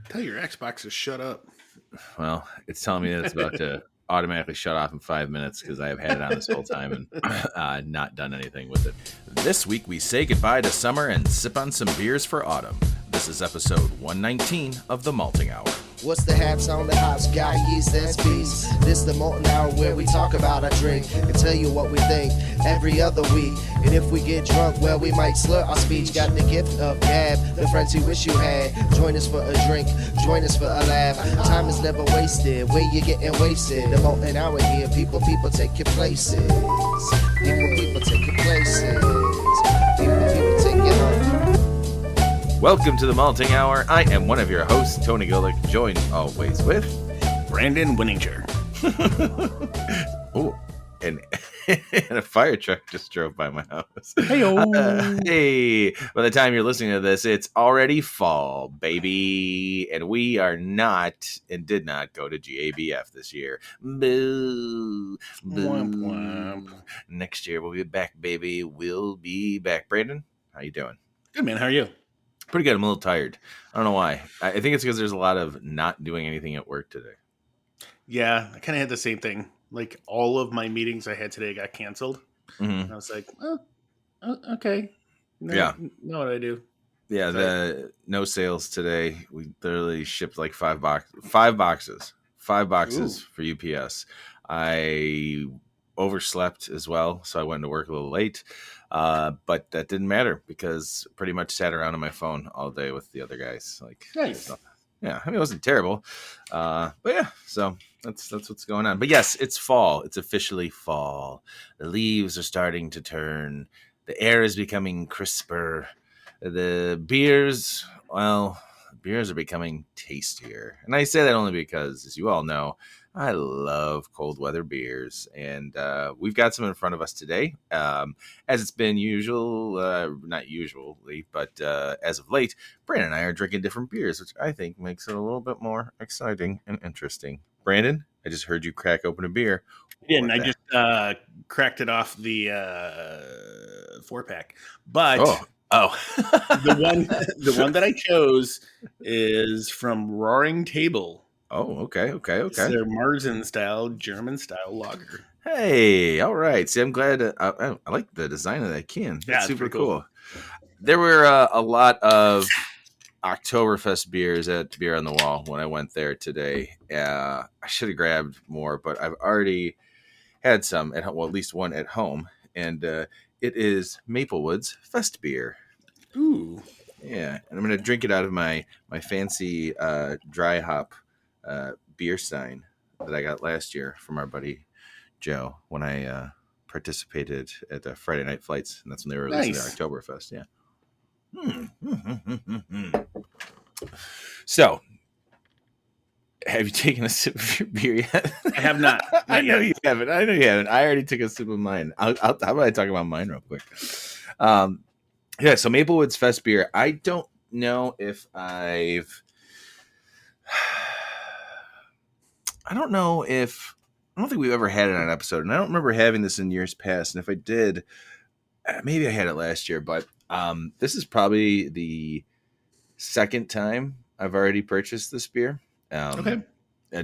Tell your Xbox to shut up. Well, it's telling me that it's about to automatically shut off in 5 minutes because I have had it on this whole time and not done anything with it. This week we say goodbye to summer and sip on some beers for autumn. This is episode 119 of The Malting Hour. What's the hats on the hops? Got yeast and speeds. This the Malting Hour where we talk about our drink and tell you what we think every other week. And if we get drunk, well, we might slur our speech. Got the gift of gab, the friends you wish you had. Join us for a drink, join us for a laugh. Time is never wasted, where you getting wasted. The Malting Hour here, people take your places. People take your places. People take your home. Welcome to The Malting Hour. I am one of your hosts, Tony Golick, joined always with Brandon Winninger. Oh, and a fire truck just drove by my house. Hey, by the time you're listening to this, it's already fall, baby. And we are not and did not go to GABF this year. Boo. Womp womp. Next year we'll be back, baby. We'll be back. Brandon, how you doing? Good, man. How are you? Pretty good. I'm a little tired. I don't know why. I think it's because there's a lot of not doing anything at work today. Yeah, I kind of had the same thing. Like, all of my meetings I had today got canceled. Mm-hmm. And I was like, oh, okay. Yeah. Know what I do. Yeah, the no sales today. We literally shipped like five boxes Ooh. for UPS. I overslept as well, so I went to work a little late. But that didn't matter because pretty much sat around on my phone all day with the other guys. Like, Nice. So, yeah, I mean, it wasn't terrible. But yeah, so that's what's going on. But yes, it's fall. It's officially fall. The leaves are starting to turn. The air is becoming crisper. The beers are becoming tastier. And I say that only because, as you all know, I love cold weather beers. And we've got some in front of us today. As it's been not usually, but as of late, Brandon and I are drinking different beers, which I think makes it a little bit more exciting and interesting. Brandon, I just heard you crack open a beer. Yeah, and I just cracked it off the 4-pack. But the one that I chose is from Roaring Table. Oh, okay. It's their Marzen style, German style lager. Hey, all right. See, I'm glad. I like the design of that can. That's super cool. There were a lot of Oktoberfest beers at Beer on the Wall when I went there today. I should have grabbed more, but I've already had some at least one at home, and it is Maplewood's Festbier. Ooh, yeah, and I'm gonna drink it out of my fancy dry hop beer stein that I got last year from our buddy Joe when I participated at the Friday Night Flights, and that's when they were releasing their Oktoberfest. Yeah. So, have you taken a sip of your beer yet? I have not. I know you haven't. I already took a sip of mine. How about I talk about mine real quick? Yeah. So Maplewood's Festbier. I don't know if I don't think we've ever had it on an episode, and I don't remember having this in years past. And if I did, maybe I had it last year. But this is probably the second time I've already purchased this beer. Okay.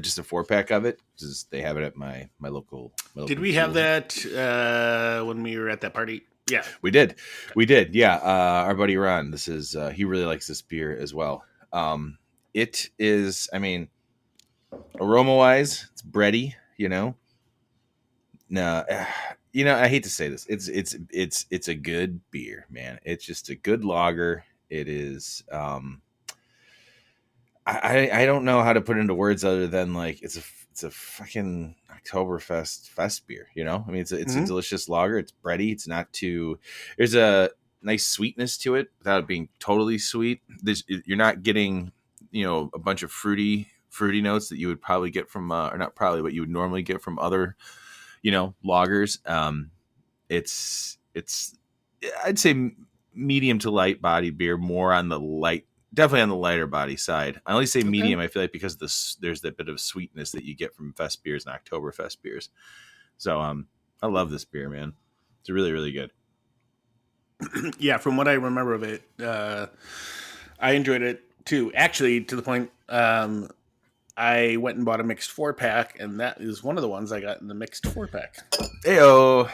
Just a 4-pack of it because they have it at my local. Did we have that when we were at that party? Yeah, we did. We did. Yeah. Our buddy Ron. This is he really likes this beer as well. It is. I mean, aroma wise, it's bready. No, I hate to say this. It's a good beer, man. It's just a good lager. It is. I don't know how to put it into words other than like it's a fucking Oktoberfest fest beer. I mean, it's a delicious lager. It's bready. It's not too. There's a nice sweetness to it without it being totally sweet. You're not getting a bunch of fruity notes that you would probably get from or not probably, but you would normally get from other lagers. It's I'd say medium to light body beer, more on the light. Definitely on the lighter body side. I only say medium. I feel like because there's that bit of sweetness that you get from Fest beers and Oktoberfest beers. So I love this beer, man. It's really, really good. Yeah, from what I remember of it, I enjoyed it too. Actually, to the point, I went and bought a mixed 4-pack, and that is one of the ones I got in the mixed 4-pack. Heyo,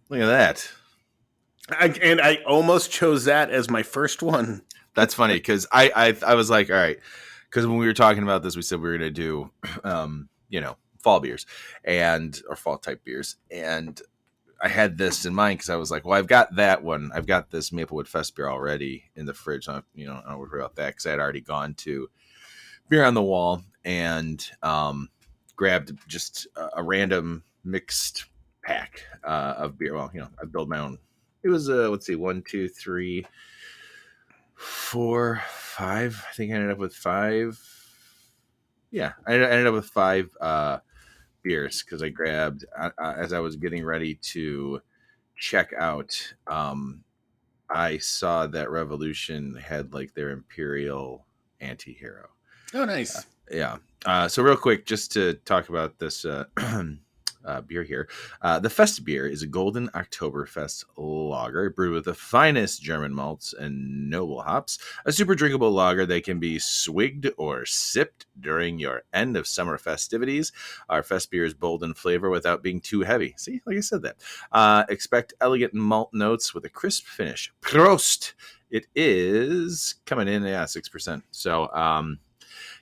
look at that. I almost chose that as my first one. That's funny because I was like, all right, because when we were talking about this, we said we were going to do, fall beers or fall type beers, and I had this in mind because I was like, well, I've got that one. I've got this Maplewood Festbier already in the fridge. I don't worry about that because I had already gone to Beer on the Wall and grabbed just a random mixed pack of beer. Well, I built my own. It was let's see, 1, 2, 3, 4, 5. I think I ended up with 5. Yeah, I ended up with 5 beers because I grabbed as I was getting ready to check out. I saw that Revolution had like their Imperial Anti-Hero. Oh, nice. Yeah. So real quick, just to talk about this beer here. The Festbier is a golden Oktoberfest lager brewed with the finest German malts and noble hops. A super drinkable lager that can be swigged or sipped during your end of summer festivities. Our Festbier is bold in flavor without being too heavy. See, like I said that. Expect elegant malt notes with a crisp finish. Prost! It is coming in, 6%. So,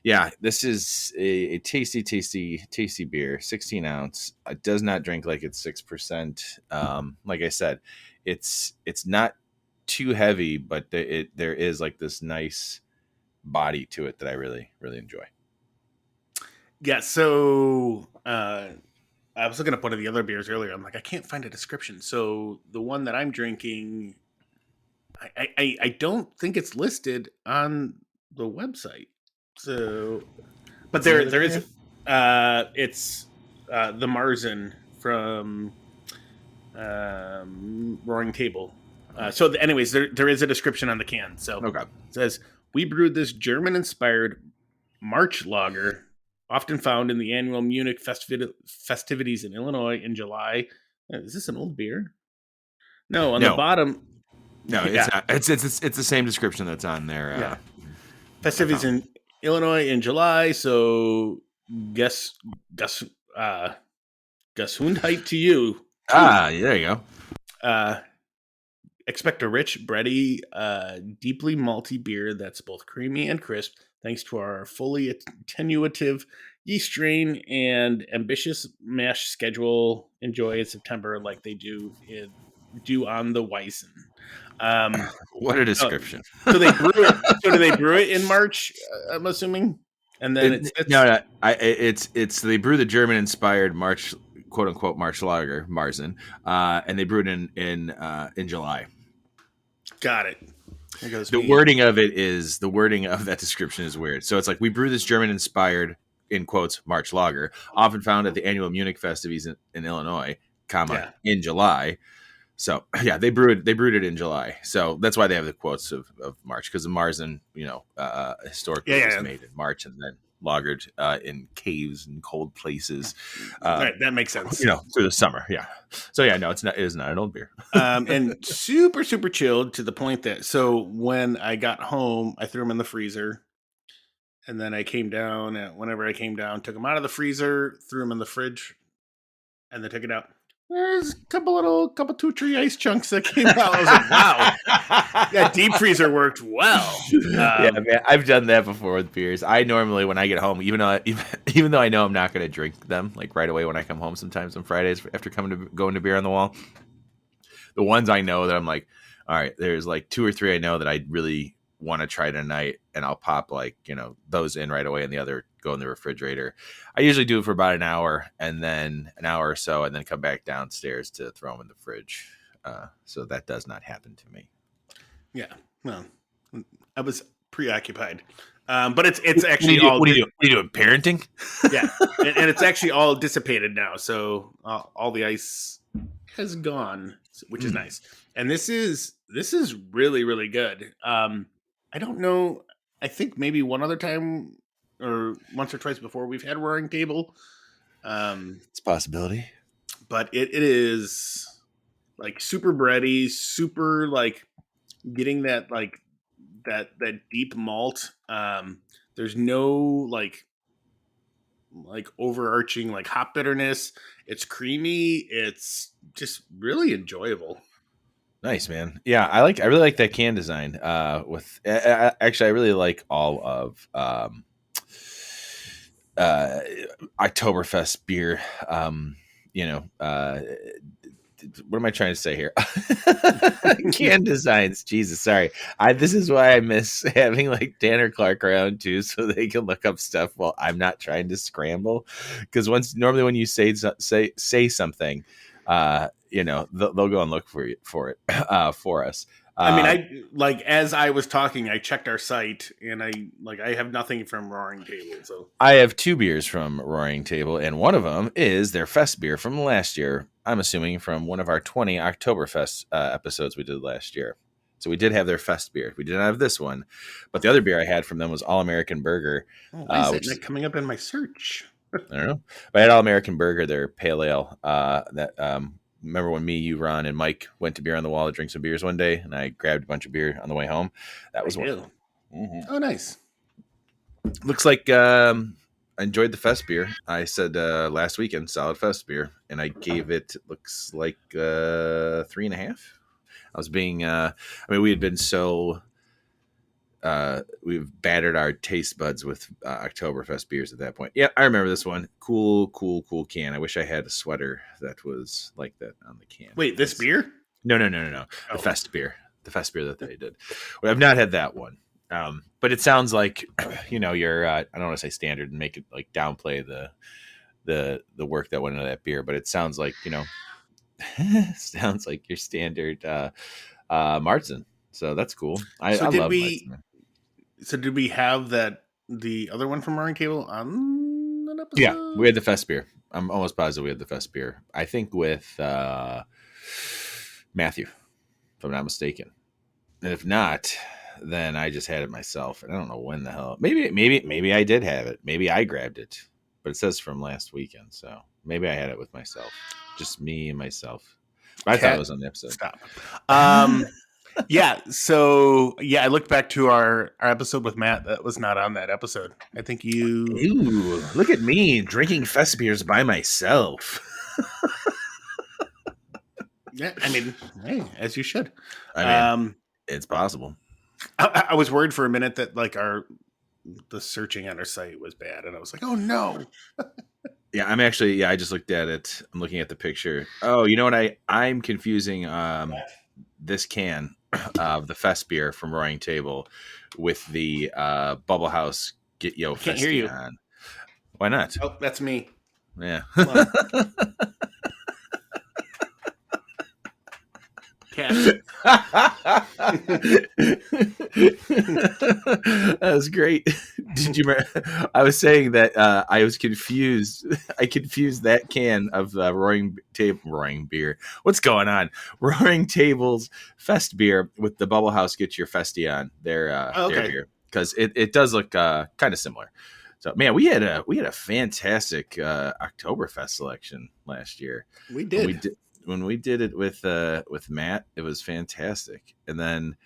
yeah, this is a tasty, tasty, tasty beer, 16 ounce. It does not drink like it's 6%. Like I said, it's not too heavy, but there is like this nice body to it that I really, really enjoy. Yeah, so I was looking up one of the other beers earlier. I'm like, I can't find a description. So the one that I'm drinking, I don't think it's listed on the website. So, but there is, it's the Marzen from Roaring Table. Anyways, there is a description on the can. So Okay. It says, we brewed this German-inspired March lager, often found in the annual Munich festivities in Illinois in July. Is this an old beer? No, on the bottom. No, it's not. It's the same description that's on there. Yeah. Festivities in Illinois in July, so guess Gesundheit to you. Too. There you go. Expect a rich, bready, deeply malty beer that's both creamy and crisp, thanks to our fully attenuative yeast strain and ambitious mash schedule. Enjoy in September like they do on the Weizen. What a description! So they brew it. So do they brew it in March? I'm assuming, and then it's they brew the German-inspired March, quote unquote, March lager, Marzen, and they brew it in July. Got it. The wording of that description is weird. So it's like, we brew this German-inspired, in quotes, March lager, often found at the annual Munich festivities in Illinois, in July. So yeah, they brewed it in July. So that's why they have the quotes of March, because the Marzen, historically was made in March and then lagered in caves and cold places. Right, that makes sense. Through the summer. Yeah. So yeah, no, it is not an old beer. And super, super chilled to the point that, so when I got home, I threw them in the freezer. And then I came down, whenever I came down, took them out of the freezer, threw them in the fridge, and then took it out. There's a couple 2-3 ice chunks that came out. I was like, wow, that deep freezer worked well. Yeah, man, I've done that before with beers. I normally, when I get home, even though I know I'm not going to drink them like right away when I come home, sometimes on Fridays after going to Beer on the Wall, the ones I know that I'm like, all right, there's like 2 or 3 I know that I really want to try tonight, and I'll pop those in right away, and the other go in the refrigerator. I usually do it for about an hour or so, and then come back downstairs to throw them in the fridge. So that does not happen to me. Yeah, well, I was preoccupied, but it's actually what are you doing? Parenting? Yeah, and it's actually all dissipated now, so all the ice has gone, which is nice. And this is really, really good. I don't know. I think maybe one other time or once or twice before we've had Roaring Table. It's a possibility. But it is like super bready, super like getting that like that deep malt. There's no like overarching like hop bitterness. It's creamy. It's just really enjoyable. Nice, man. Yeah, I really like that can design. Actually, I really like all of Oktoberfest beer. You know, what am I trying to say here? Can designs. Jesus, sorry. This is why I miss having like Dan or Clark around too, so they can look up stuff while I'm not trying to scramble. Because normally when you say something, they'll go and look for it for us. I mean, as I was talking, I checked our site, and I have nothing from Roaring Table. So I have 2 beers from Roaring Table, and one of them is their Festbier from last year. I'm assuming from one of our 20 Oktoberfest episodes we did last year. So we did have their Festbier. We didn't have this one, but the other beer I had from them was All American Burger. Why is it not coming up in my search? I don't know. But I had All American Burger, their pale ale. Remember when me, you, Ron, and Mike went to Beer on the Wall to drink some beers one day, and I grabbed a bunch of beer on the way home? That was one of them. Mm-hmm. Oh, nice. Looks like I enjoyed the Festbier. I said last weekend, solid Festbier, and I gave it, looks like 3.5. I was being, we had been so, we've battered our taste buds with Oktoberfest beers at that point. Yeah, I remember this one. Cool can. I wish I had a sweater that was like that on the can. Wait, this beer? No. The Festbier. The Festbier that they did. Well, I've not had that one. But it sounds like, you're, I don't want to say standard and make it like downplay the work that went into that beer, but it sounds like, sounds like your standard Marzen. So that's cool. I love Marzen. So did we have the other one from Roaring Table on an episode? Yeah, we had the Festbier. I'm almost positive we had the Festbier. I think with Matthew, if I'm not mistaken. And if not, then I just had it myself. And I don't know when the hell. Maybe I did have it. Maybe I grabbed it. But it says from last weekend, so maybe I had it with myself. Just me and myself. I thought it was on the episode. Stop. Yeah. So I looked back to our episode with Matt. That was not on that episode. I think you. Ooh, look at me drinking Festbiers by myself. Yeah, I mean, hey, as you should. It's possible. I was worried for a minute that like the searching on our site was bad, and I was like, oh no. Yeah, I'm actually. Yeah, I just looked at it. I'm looking at the picture. Oh, you know what? I'm confusing this can of the Festbier from Roaring Table with the Bubble House Get Yo Festi. Can't hear you. On. Why not? Oh, that's me. Yeah. That was great. Did you? I was saying that I was confused. I confused that can of Roaring Beer. What's going on? Roaring Table's Festbier with the Bubble House Get Your Festi on their beer, because it does look kind of similar. So man, we had a fantastic Oktoberfest selection last year. We did. When we did it with Matt, it was fantastic. And then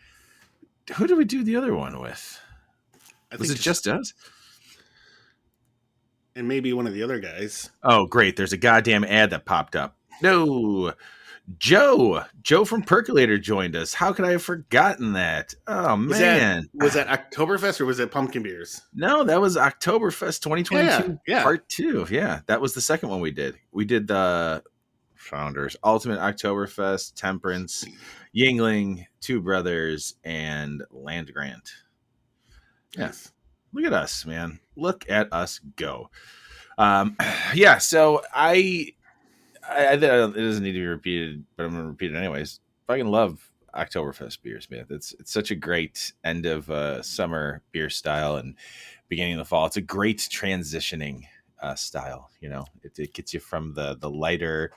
who did we do the other one with? Was it just us? And maybe one of the other guys. Oh, great. There's a goddamn ad that popped up. No. Joe from Percolator joined us. How could I have forgotten that? Oh, man. Was that Oktoberfest or was it Pumpkin Beers? No, that was Oktoberfest 2022 Part 2. Yeah, that was the second one we did. We did the Founders, Ultimate Oktoberfest, Temperance, Yingling, Two Brothers, and Land Grant. Yes. Look at us, man. Look at us go. Yeah, so it doesn't need to be repeated, but I'm going to repeat it anyways. Fucking love Oktoberfest beers, man. It's such a great end of summer beer style and beginning of the fall. It's a great transitioning style. It gets you from the lighter,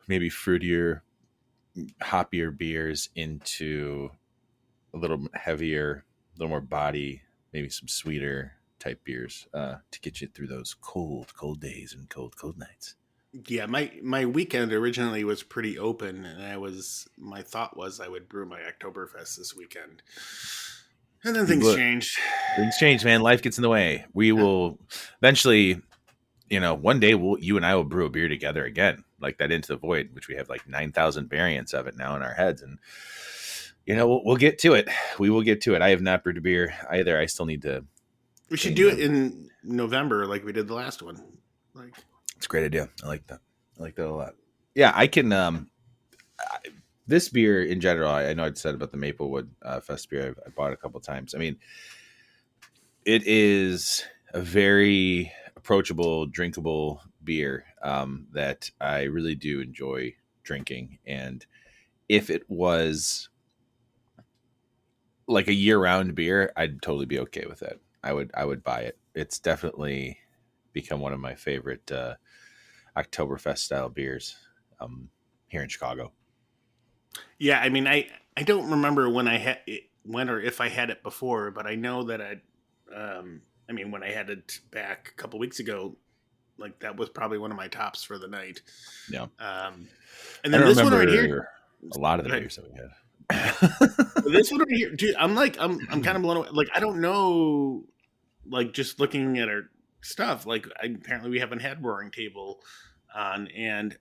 maybe fruitier, hoppier beers into a little heavier, a little more body, maybe some sweeter type beers to get you through those cold days and cold nights. Yeah, my weekend originally was pretty open, and my thought was I would brew my Oktoberfest this weekend. And then things changed. Things change, man. Life gets in the way. We will eventually, one day you and I will brew a beer together again, like that Into the Void, which we have like 9,000 variants of it now in our heads. And, we'll get to it. We will get to it. I have not brewed a beer either. I still need to. We should do it in November like we did the last one. It's a great idea. I like that. I like that a lot. Yeah, I can. This beer in general, I know I'd said about the Maplewood Festbier. I bought it a couple of times. I mean, it is a very approachable, drinkable beer that I really do enjoy drinking. And if it was like a year-round beer, I'd totally be okay with it. I would buy it. It's definitely become one of my favorite Oktoberfest style beers here in Chicago. Yeah, I mean, I don't remember when I had it, when or if I had it before, but I know that when I had it back a couple weeks ago, like that was probably one of my tops for the night. Yeah. And then this one right here, a lot of the beers that we had. This one right here, dude, I'm kind of blown away. Like, I don't know, like just looking at our stuff, like apparently we haven't had Roaring Table on, and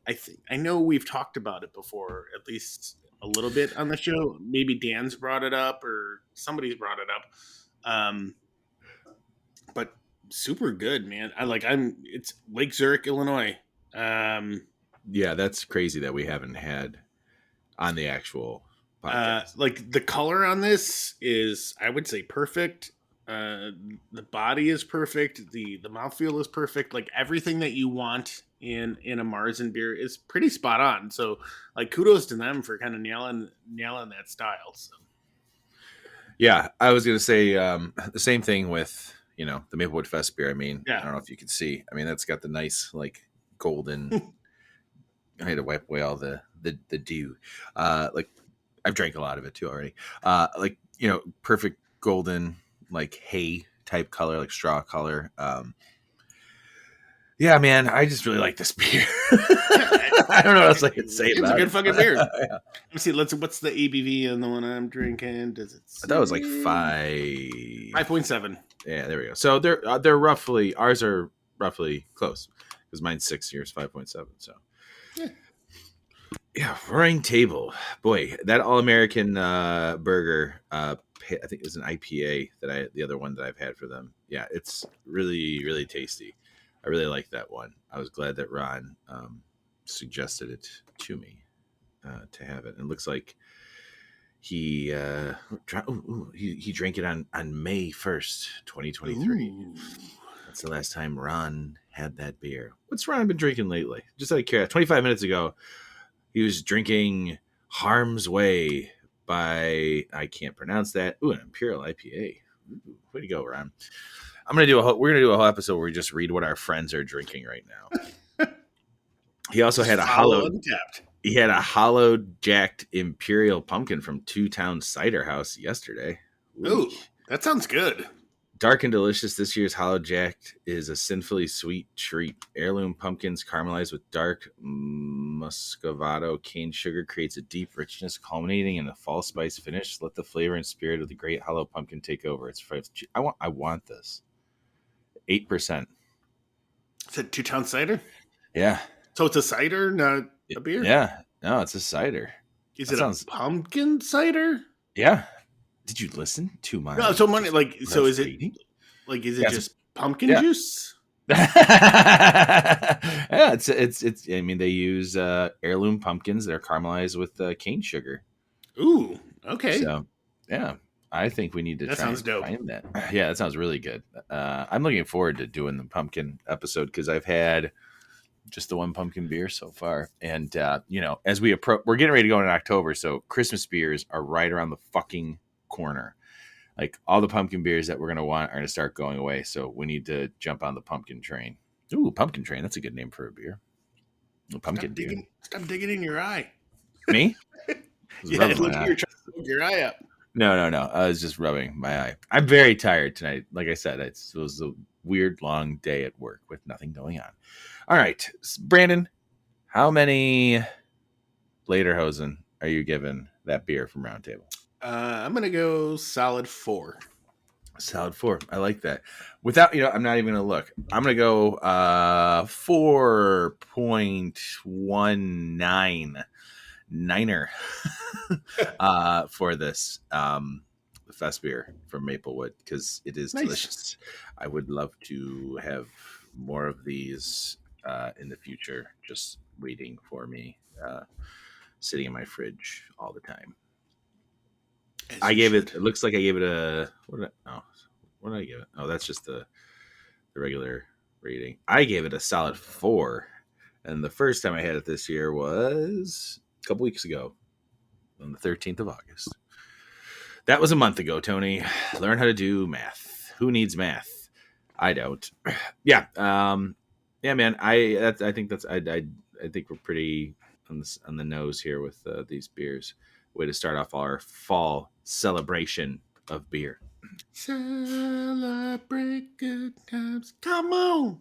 I know we've talked about it before, at least a little bit on the show. Maybe Dan's brought it up or somebody's brought it up. But super good, man. It's Lake Zurich, Illinois. Yeah, that's crazy that we haven't had on the actual podcast. Like the color on this is, I would say, perfect. The body is perfect. The mouthfeel is perfect. Like everything that you want in a Marzen beer is pretty spot on. So like kudos to them for kind of nailing that style. So. Yeah, I was gonna say the same thing with the Maplewood Festbier. I mean, yeah. I don't know if you can see. I mean, that's got the nice like golden. I had to wipe away all the dew. Like I've drank a lot of it too already. Perfect golden like hay type color, like straw color. Yeah, man, I just really like this beer. I don't know what else I can say about it. It's a good fucking beer. Yeah. Let's see. What's the ABV on the one I'm drinking? Does it say? I thought it was like 5.7. Yeah, there we go. So they're roughly, ours are roughly close because mine's 6 years, 5.7. So yeah, Roaring Table, boy, that All American burger. I think it was an IPA the other one that I've had for them. Yeah, it's really, really tasty. I really like that one. I was glad that Ron suggested it to me to have it. And it looks like he drank it on May 1st, 2023. Ooh. That's the last time Ron had that beer. What's Ron been drinking lately? Just out of curiosity. 25 minutes ago, he was drinking Harm's Way by, I can't pronounce that. Ooh, an Imperial IPA. Ooh, way to go, Ron. We're gonna do a whole episode where we just read what our friends are drinking right now. He also had a hollow jacked Imperial Pumpkin from Two Town Cider House yesterday. Ooh, that sounds good. Dark and delicious, this year's hollow jacked is a sinfully sweet treat. Heirloom pumpkins caramelized with dark muscovado cane sugar creates a deep richness culminating in a fall spice finish. Let the flavor and spirit of the great hollow pumpkin take over. I want this. 8%. Is it Two Town Cider? Yeah. So it's a cider, not a beer? Yeah. No, it's a cider. Is it a pumpkin cider? Yeah. Did you listen to my? No, so is it like is it just pumpkin juice? Yeah, it's. I mean, they use heirloom pumpkins. They're caramelized with cane sugar. Ooh, okay. So yeah, I think we need to try and find that. Yeah, that sounds really good. I'm looking forward to doing the pumpkin episode because I've had just the one pumpkin beer so far, and as we approach, we're getting ready to go in October, so Christmas beers are right around the fucking corner. Like all the pumpkin beers that we're gonna want are gonna start going away, so we need to jump on the pumpkin train. Ooh, pumpkin train, that's a good name for a beer. Pumpkin beer. Stop digging in your eye. Me? Yeah, look, you're trying to poke your eye up. No, I was just rubbing my eye. I'm very tired tonight. Like I said, it was a weird long day at work with nothing going on. All right, Brandon, how many Lederhosen are you giving that beer from Round Table? I'm gonna go solid 4. Solid 4. I like that. Without, I'm not even gonna look. I'm gonna go 4.19 niner for this the Festbier from Maplewood, because it is Nice. delicious. I would love to have more of these in the future, just waiting for me, sitting in my fridge all the time. It looks like I gave it a, what did I give it? Oh, that's just the regular rating. I gave it a solid 4. And the first time I had it this year was a couple weeks ago on the 13th of August. That was a month ago, Tony. Learn how to do math. Who needs math? I don't. Yeah. Yeah, man. I think I think we're pretty on the nose here with these beers. Way to start off our fall celebration of beer. Celebrate good times. Come on.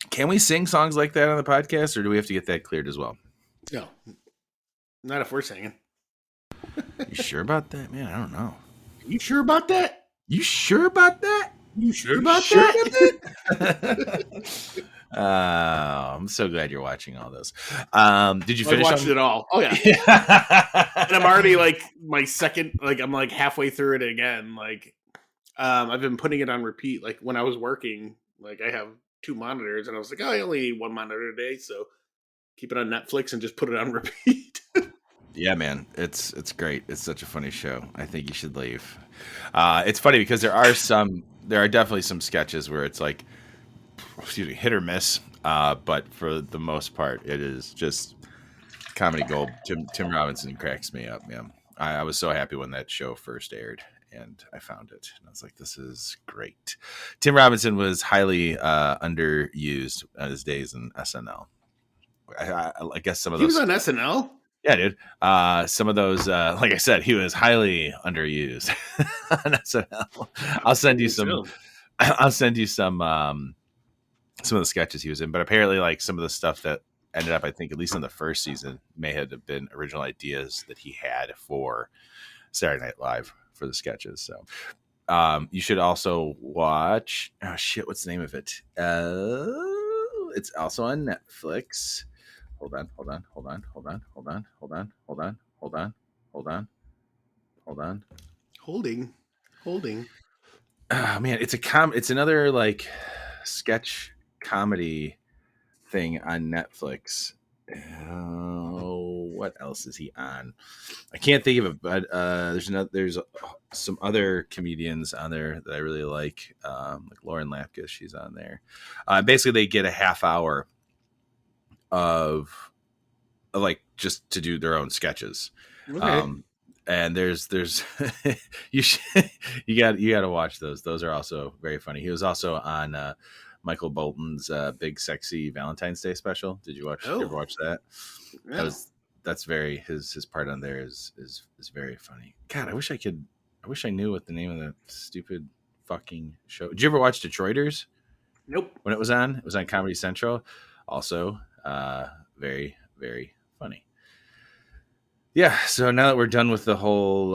Can we sing songs like that on the podcast, or do we have to get that cleared as well? No. Not if we're singing. You sure about that, man? I don't know. You sure about that? You sure about that? You sure about that? I'm so glad you're watching all those. Did you finish? I watched it all. Oh yeah. And I'm already like my second, like I'm like halfway through it again. Like, I've been putting it on repeat. Like when I was working, like I have 2 monitors, and I was like, oh, I only need 1 monitor a day, so keep it on Netflix and just put it on repeat. Yeah, man, it's great. It's such a funny show. I think you should leave. It's funny because there are definitely some sketches where it's like, hit or miss. But for the most part, it is just comedy gold. Tim Robinson cracks me up, man. I was so happy when that show first aired, and I found it, and I was like, this is great. Tim Robinson was highly underused at his days in SNL. I guess some of those. He was on SNL. Yeah, dude. Some of those, like I said, he was highly underused on SNL. I'll send you some. I'll send you some of the sketches he was in. But apparently, like some of the stuff that ended up, I think, at least in the first season, may have been original ideas that he had for Saturday Night Live for the sketches. So you should also watch. Oh shit, what's the name of it? It's also on Netflix. Hold on. Holding. Oh man, it's another like sketch comedy thing on Netflix. What else is he on? I can't think of it, but there's some other comedians on there that I really like Lauren Lapkus. She's on there. Basically, they get a half hour of like just to do their own sketches. Okay. And there's you got to watch those. Those are also very funny. He was also on Michael Bolton's Big Sexy Valentine's Day special. Did you ever watch that? Yeah. That's very his part on there is very funny. God, I wish I knew what the name of that stupid fucking show. Did you ever watch Detroiters? Nope. When it was on Comedy Central. Also, very, very funny. Yeah, so now that we're done with the whole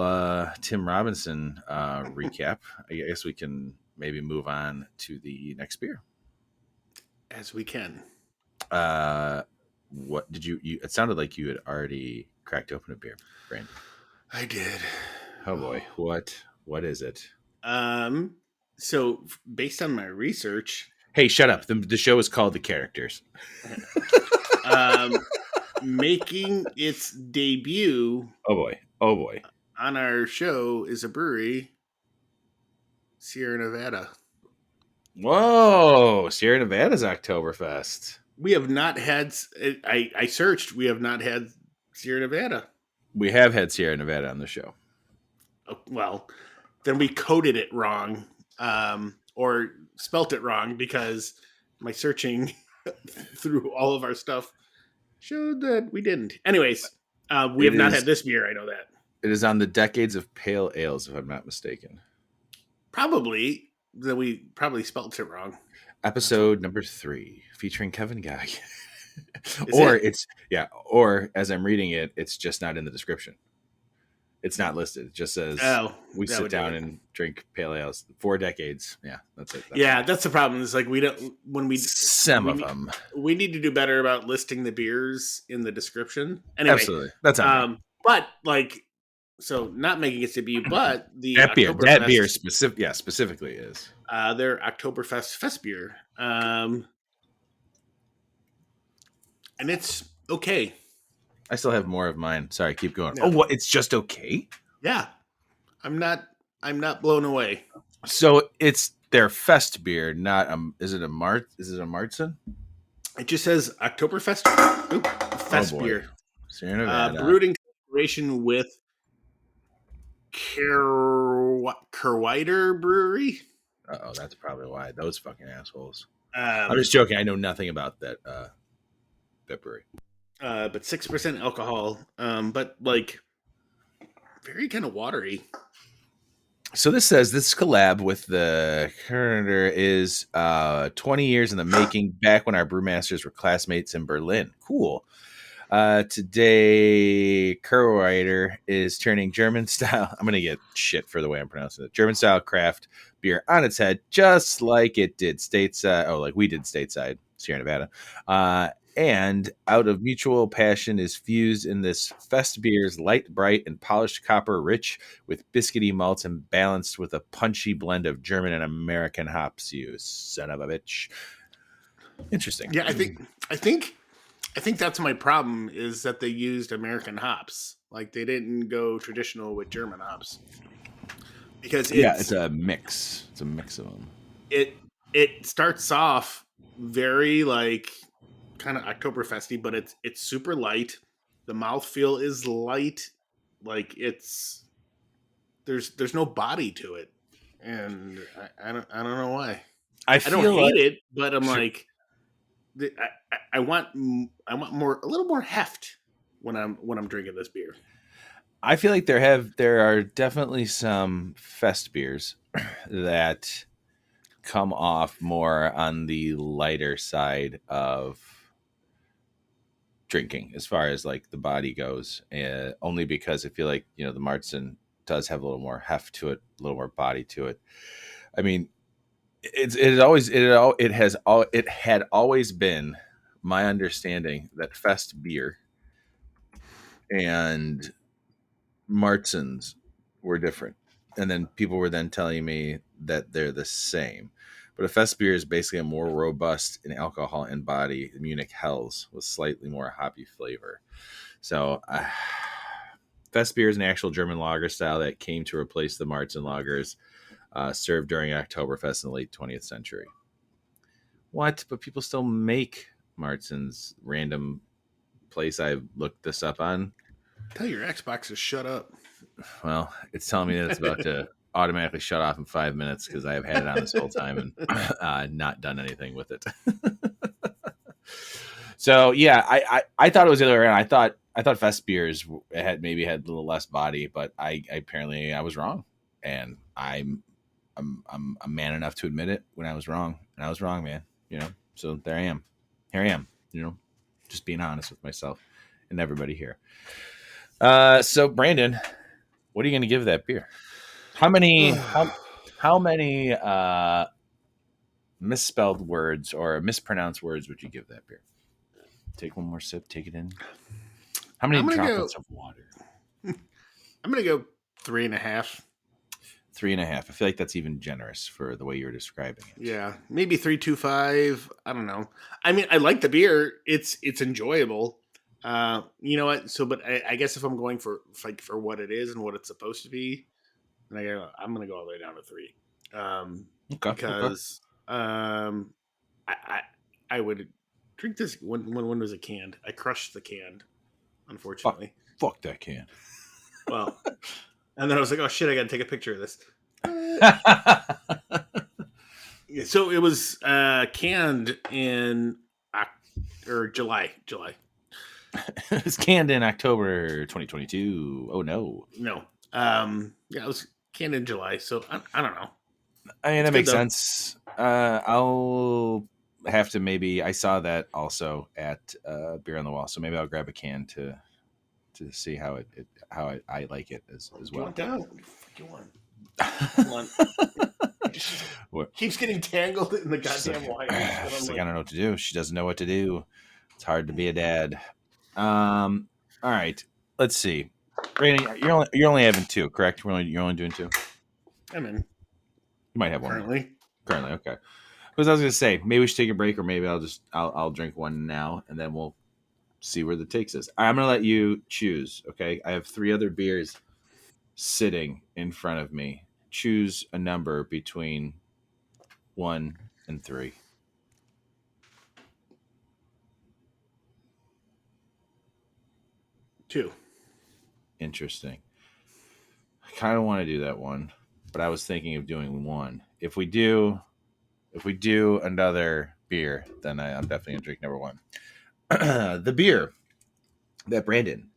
Tim Robinson recap, I guess we can maybe move on to the next beer. As we can. What did you? It sounded like you had already cracked open a beer, Brandon. I did. Oh boy, what is it? So based on my research. Hey, shut up. The show is called The Characters. Making its debut. Oh boy. On our show is a brewery, Sierra Nevada. Whoa, Sierra Nevada's Oktoberfest. We have not had. I searched. We have not had Sierra Nevada. We have had Sierra Nevada on the show. Oh, well, then we coded it wrong, or spelt it wrong, because my searching through all of our stuff showed that we didn't. Anyways, we have not had this beer. I know that. It is on the Decades of Pale Ales, if I'm not mistaken. Probably. That we probably spelled it wrong. Episode number 3, featuring Kevin Guy. Or as I'm reading it, it's just not in the description. It's not listed. It just says Oh, we that sit would do down it. and drink pale ales. 4 decades. Yeah, that's it. Yeah, that's the problem. Is like we don't when Some we of need them. we need to do better about listing the beers in the description. Anyway, Absolutely. That's on me. but like so not making its debut, but the That beer Oktoberfest, specifically is. their Oktoberfest Festbier, and it's okay. I still have more of mine. Sorry, keep going. Yeah. Oh, what? It's just okay? Yeah, I'm not blown away. So it's their fest beer, not is it a Marzen? It just says Oktoberfest Festbier, Sierra Nevada. brewed in collaboration with Kerwider Brewery. Oh, that's probably why. Those fucking assholes. Um, I'm just joking. I know nothing about that brewery. but 6% alcohol. But like very kind of watery. So this says this collab with the Kerner is 20 years in the making, back when our brewmasters were classmates in Berlin. Cool. Today, Kerwider is turning German style. I'm going to get shit for the way I'm pronouncing it. German style craft beer on its head, just like it did stateside. Oh, like we did stateside, Sierra Nevada. And out of mutual passion is fused in this Festbier's light, bright, and polished copper, rich with biscuity malts and balanced with a punchy blend of German and American hops. You son of a bitch. Interesting. Yeah, I think that's my problem is that they used American hops. Like they didn't go traditional with German hops. Because it's a mix. It's a mix of them. It starts off very like kind of Oktoberfesty, but it's super light. The mouthfeel is light. Like there's no body to it. And I don't know why. I don't hate it, but I'm like I want more, a little more heft when I'm drinking this beer. I feel like there are definitely some fest beers that come off more on the lighter side of drinking as far as like the body goes, only because I feel like the Marzen does have a little more heft to it, a little more body to it. I mean, it had always been my understanding that fest beer and Marzens were different, and then people were then telling me that they're the same. But a fest beer is basically a more robust in alcohol and body Munich Hells with slightly more hoppy flavor. So fest beer is an actual German lager style that came to replace the Marzen lagers served during Oktoberfest in the late 20th century. What? But people still make Marzens. Random place I looked this up on. Tell your Xbox to shut up. Well, it's telling me that it's about to automatically shut off in 5 minutes because I have had it on this whole time and not done anything with it. So yeah, I thought it was the other way around. I thought fest beers had a little less body, but I apparently I was wrong, and I'm man enough to admit it when I was wrong, and I was wrong, man. So there I am. Here I am. Just being honest with myself and everybody here. So Brandon, what are you going to give that beer? How many misspelled words or mispronounced words would you give that beer? Take one more sip. Take it in. How many droplets of water? I'm going to go 3.5. 3.5. I feel like that's even generous for the way you're describing it. Yeah, maybe 3.25. I don't know. I mean, I like the beer. It's enjoyable. You know what? So, but I guess if I'm going for what it is and what it's supposed to be, then I'm going to go all the way down to 3. Because I would drink this when was it canned? I crushed the can, unfortunately. Fuck that can. Well, and then I was like, oh shit, I got to take a picture of this. So it was canned in July. It was canned in October 2022. Oh no. Yeah, it was canned in July. So I don't know. I mean, that makes sense. I'll have to I saw that also at Beer on the Wall, so maybe I'll grab a can to to see how I like it as You well. want down? What the fuck you want? Come on. It just What? keeps getting tangled in the She's goddamn like, wires. she's like, I don't know what to do. She doesn't know what to do. It's hard to be a dad. All right. Let's see. Brandon, you're only having two, correct? You're only doing two. I'm in You might have one more. currently. Currently, okay. Because I was gonna say maybe we should take a break, or maybe I'll drink one now, and then we'll see where the takes us. I'm gonna let you choose. Okay, I have 3 other beers sitting in front of me. Choose a number between 1 and 3. Two. Interesting. I kind of want to do that one, but I was thinking of doing 1. If we do another beer, then I'm definitely gonna drink number 1. The beer that Brandon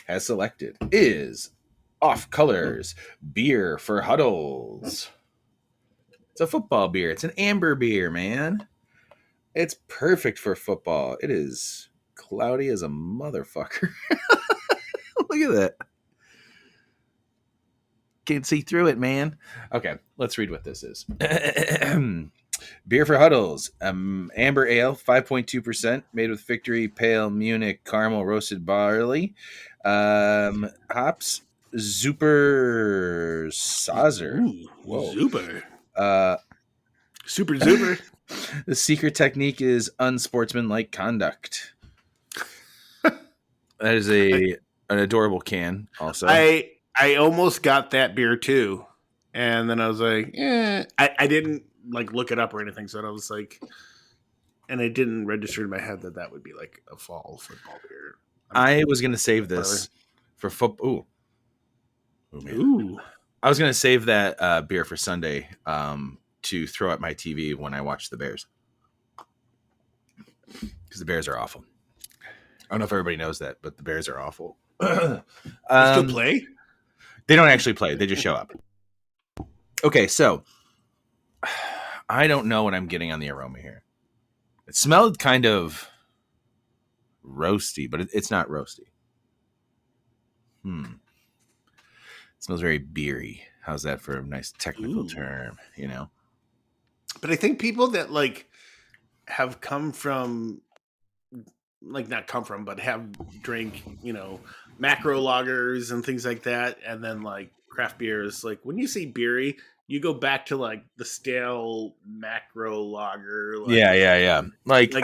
has selected is Off Colors Beer for Huddles. It's a football beer. It's an amber beer, man. It's perfect for football. It is cloudy as a motherfucker. Look at that. Can't see through it, man. Okay, let's read what this is. Beer for Huddles. Amber ale, 5.2%, made with Victory Pale Munich Caramel Roasted Barley. Hops, Super Sauzer. Whoa. Super. Super. The secret technique is unsportsmanlike conduct. That is an adorable can. Also, I almost got that beer too, and then I was like, I didn't like look it up or anything, so I was like, and it didn't register in my head that would be like a fall football beer. I was gonna save this for football. Ooh. I was gonna save that beer for Sunday to throw at my TV when I watch the Bears, because the Bears are awful. I don't know if everybody knows that, but the Bears are awful. Still play? They don't actually play. They just show up. Okay, so I don't know what I'm getting on the aroma here. It smelled kind of roasty, but it's not roasty. It smells very beery. How's that for a nice technical term, you know? But I think people that like have come from, like not come from, but have drank, you know, macro lagers and things like that, and then like craft beers, like when you say beery, you go back to like the stale macro lager. Like, yeah. Like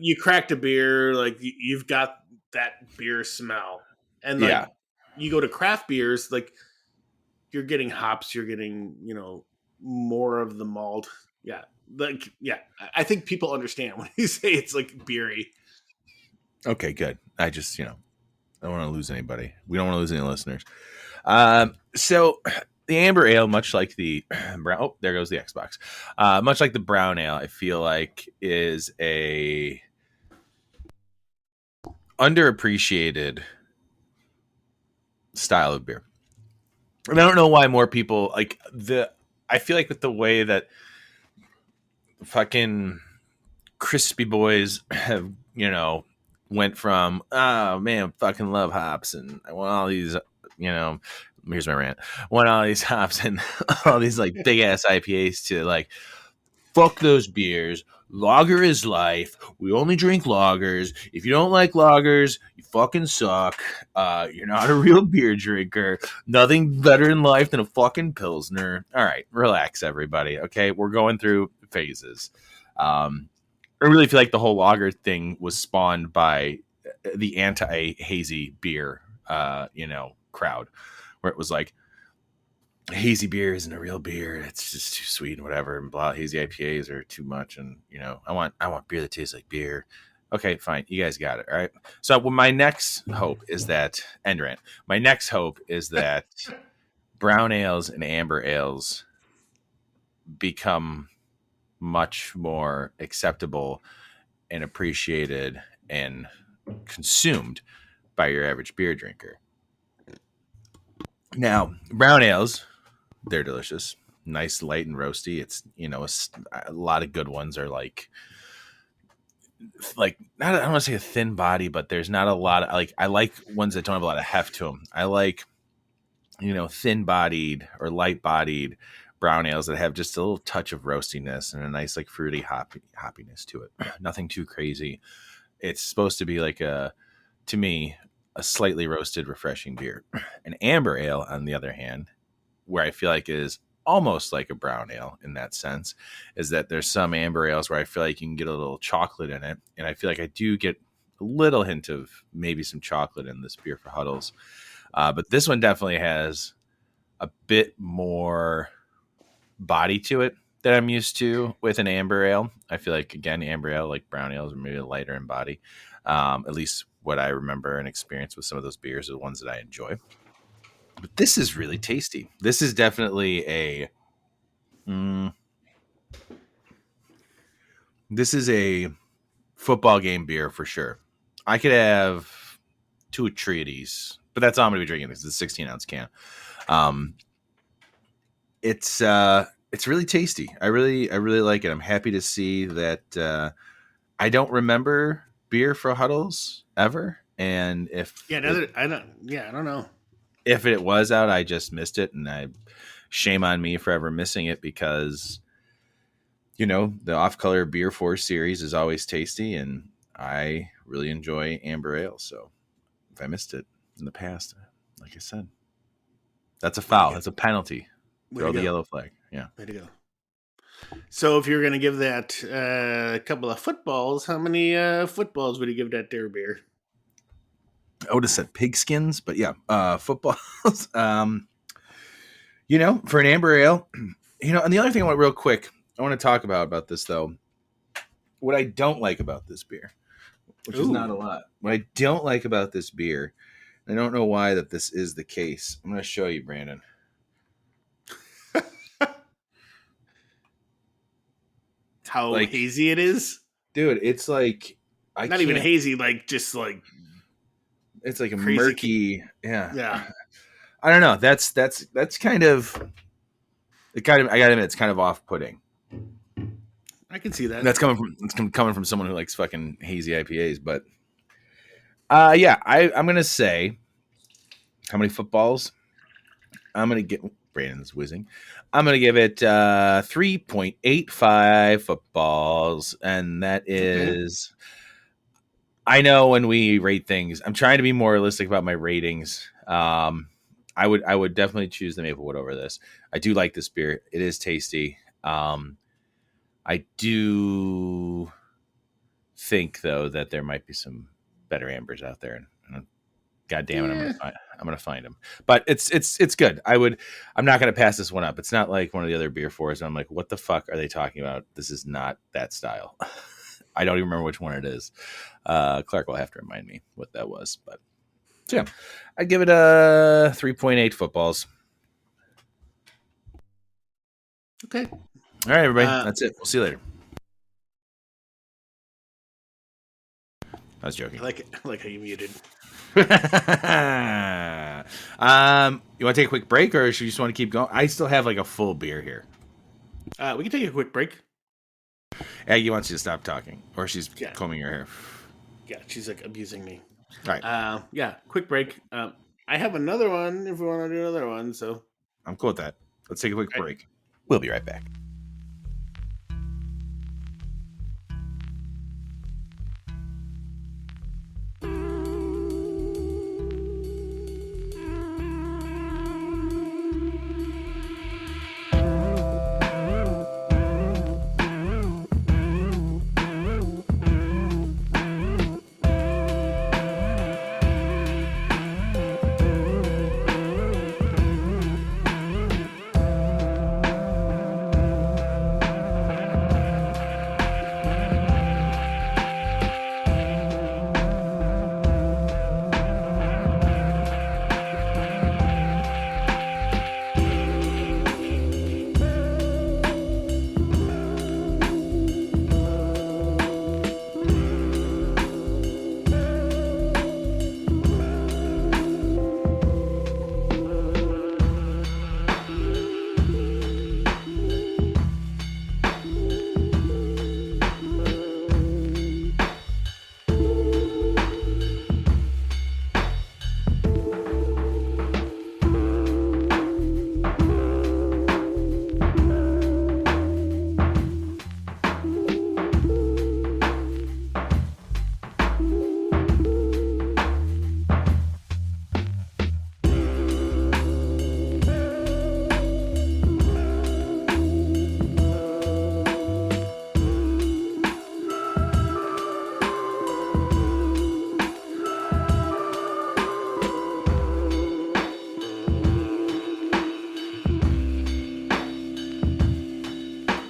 you cracked a beer, like you've got that beer smell, and like you go to craft beers, like you're getting hops, you're getting, you know, more of the malt. Yeah, like I think people understand when you say it's like beery. Okay, good. I just, I don't want to lose anybody. We don't want to lose any listeners. So the amber ale, much like the brown, oh, there goes the Xbox. Much like the brown ale, I feel like is a underappreciated style of beer. And I don't know why more people I feel like with the way that fucking crispy boys have, went from, oh man, fucking love hops and I want all these, here's my rant. I want all these hops and all these like big ass IPAs to like, fuck those beers. Lager is life. We only drink lagers. If you don't like lagers, you fucking suck. You're not a real beer drinker. Nothing better in life than a fucking Pilsner. All right, relax, everybody. Okay, we're going through phases. I really feel like the whole lager thing was spawned by the anti-hazy beer, crowd, where it was like, hazy beer isn't a real beer. It's just too sweet and whatever. And blah, hazy IPAs are too much. And I want beer that tastes like beer. Okay, fine. You guys got it. All right. So my next hope is that my next hope is that brown ales and amber ales become much more acceptable and appreciated and consumed by your average beer drinker. Now, brown ales, they're delicious, nice, light and roasty. It's, a lot of good ones are like like not I don't want to say a thin body, but there's not a lot of like I like ones that don't have a lot of heft to them. I like thin bodied or light bodied brown ales that have just a little touch of roastiness and a nice like fruity hoppiness to it. Nothing too crazy. It's supposed to be like to me a slightly roasted, refreshing beer. An amber ale, on the other hand, where I feel like is almost like a brown ale in that sense, is that there's some amber ales where I feel like you can get a little chocolate in it, and I feel like I do get a little hint of maybe some chocolate in this beer for Huddles. But this one definitely has a bit more body to it that I'm used to with an amber ale. I feel like, again, amber ale, like brown ales, are maybe lighter in body. At least what I remember and experience with some of those beers are the ones that I enjoy. But this is really tasty. This is definitely this is a football game beer for sure. I could have 2 or 3 of these, but that's all I'm going to be drinking. It's a 16-ounce can. It's really tasty. I really like it. I'm happy to see that. I don't remember beer for Huddles ever, and I don't know if it was out. I just missed it, and shame on me for ever missing it because the Off Color Beer Force series is always tasty, and I really enjoy amber ale. So if I missed it in the past, like I said, that's a foul. That's a penalty. Throw the yellow flag. Yeah. Way to go. So if you're going to give that a couple of footballs, how many footballs would you give that dare beer? I would have said pigskins, but yeah, footballs. For an amber ale, and the other thing I want real quick, I want to talk about this though. What I don't like about this beer, which is not a lot. What I don't like about this beer, I don't know why that this is the case. I'm going to show you, Brandon. How hazy it is, dude. It's like not even hazy, like just like it's like a murky. Yeah. I don't know. That's kind of it. I gotta admit, it's kind of off-putting. I can see that. That's coming from someone who likes fucking hazy IPAs, but I'm gonna say how many footballs. I'm gonna get. Brandon's whizzing. I'm going to give it 3.85 footballs. And that is, I know when we rate things, I'm trying to be more realistic about my ratings. I would definitely choose the Maplewood over this. I do like this beer. It is tasty. I do think though that there might be some better ambers out there, and God damn it, I'm gonna find them. But it's good. I'm not gonna pass this one up. It's not like one of the other beer fours. I'm like, what the fuck are they talking about? This is not that style. I don't even remember which one it is. Clark will have to remind me what that was. But so yeah, I'd give it a 3.8 footballs. Okay. All right, everybody. That's it. We'll see you later. I was joking. I like how you muted. You want to take a quick break, or should you just want to keep going? I still have like a full beer here. We can take a quick break. Aggie wants you to stop talking, or she's combing her hair. Yeah, she's like abusing me. All right. Quick break. I have another one if we want to do another one. So I'm cool with that. Let's take a quick break. We'll be right back.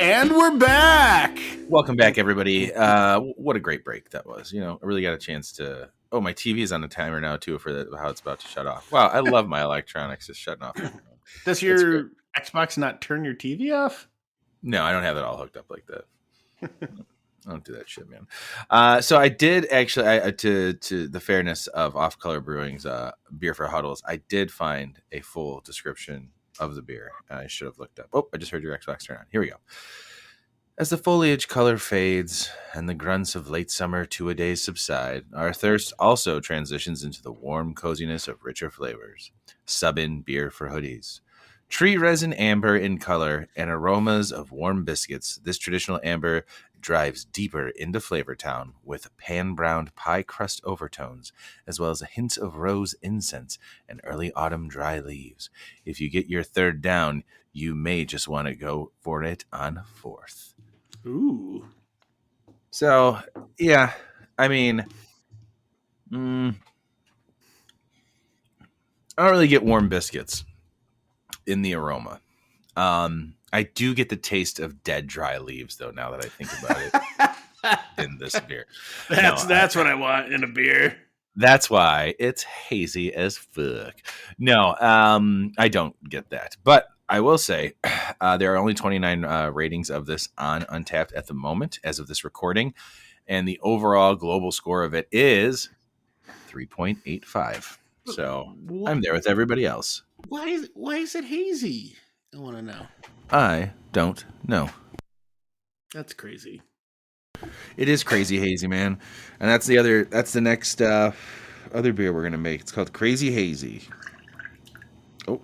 And we're back. Welcome back, everybody. What a great break that was. I really got a chance to... Oh, my TV is on a timer now, too, for how it's about to shut off. Wow, I love my electronics just shutting off. Does your Xbox not turn your TV off? No, I don't have it all hooked up like that. I don't do that shit, man. So I did actually, to the fairness of Off Color Brewing's beer for Huddles, I did find a full description of the beer. I should have looked up. Oh, I just heard your Xbox turn on. Here we go. As the foliage color fades and the grunts of late summer two-a-days subside, our thirst also transitions into the warm coziness of richer flavors. Sub-in beer for hoodies. Tree resin amber in color and aromas of warm biscuits, this traditional amber drives deeper into Flavor Town with pan-browned pie crust overtones, as well as a hint of rose incense and early autumn dry leaves. If you get your third down, you may just want to go for it on fourth. Ooh. So, yeah, I mean, I don't really get warm biscuits in the aroma. I do get the taste of dead dry leaves, though, now that I think about it in this beer. That's what I want in a beer. That's why it's hazy as fuck. No, I don't get that. But I will say there are only 29 ratings of this on Untappd at the moment as of this recording. And the overall global score of it is 3.85. So I'm there with everybody else. Why is it hazy? I want to know. I don't know. That's crazy. It is crazy hazy, man. And that's the next other beer we're gonna make. It's called Crazy Hazy. Oh.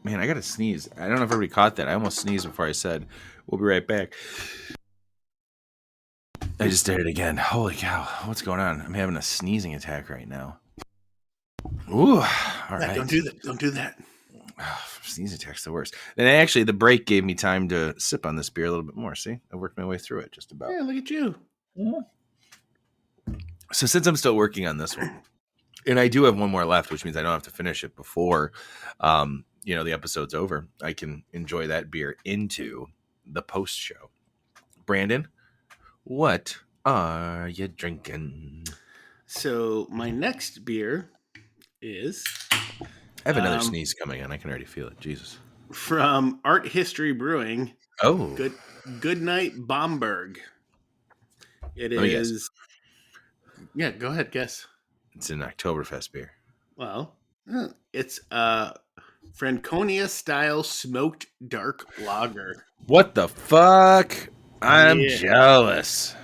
Man, I gotta sneeze. I don't know if everybody caught that. I almost sneezed before I said we'll be right back. I just did it again. Holy cow. What's going on? I'm having a sneezing attack right now. Ooh. All right. Don't do that. Don't do that. Sneeze attack's the worst. And actually, the break gave me time to sip on this beer a little bit more. See? I worked my way through it just about. Yeah, look at you. So since I'm still working on this one, and I do have one more left, which means I don't have to finish it before, the episode's over, I can enjoy that beer into the post show. Brandon, what are you drinking? So my next beer is... I have another sneeze coming on. I can already feel it. Jesus. From Art History Brewing. Oh. Good Night Bamberg. It is... Yeah, go ahead, guess. It's an Oktoberfest beer. Well, it's Franconia style smoked dark lager. What the fuck? I'm jealous.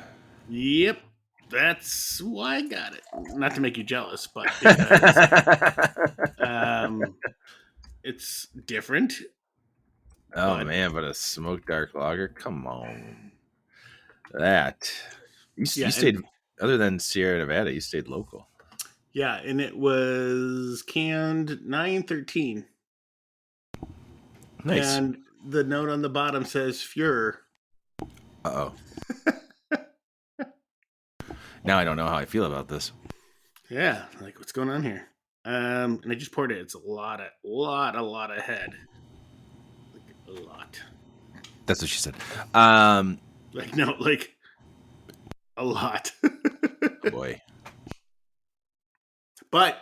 Yep. That's why I got it. Not to make you jealous, but because it's different. Oh, man, but a smoked dark lager? Come on. That. You stayed, other than Sierra Nevada, you stayed local. Yeah, and it was canned 9/13. Nice. And the note on the bottom says Fuhrer. Uh-oh. Now I don't know how I feel about this. Yeah, like what's going on here? And I just poured it. It's a lot of head. Like a lot. That's what she said. Like a lot. Boy. But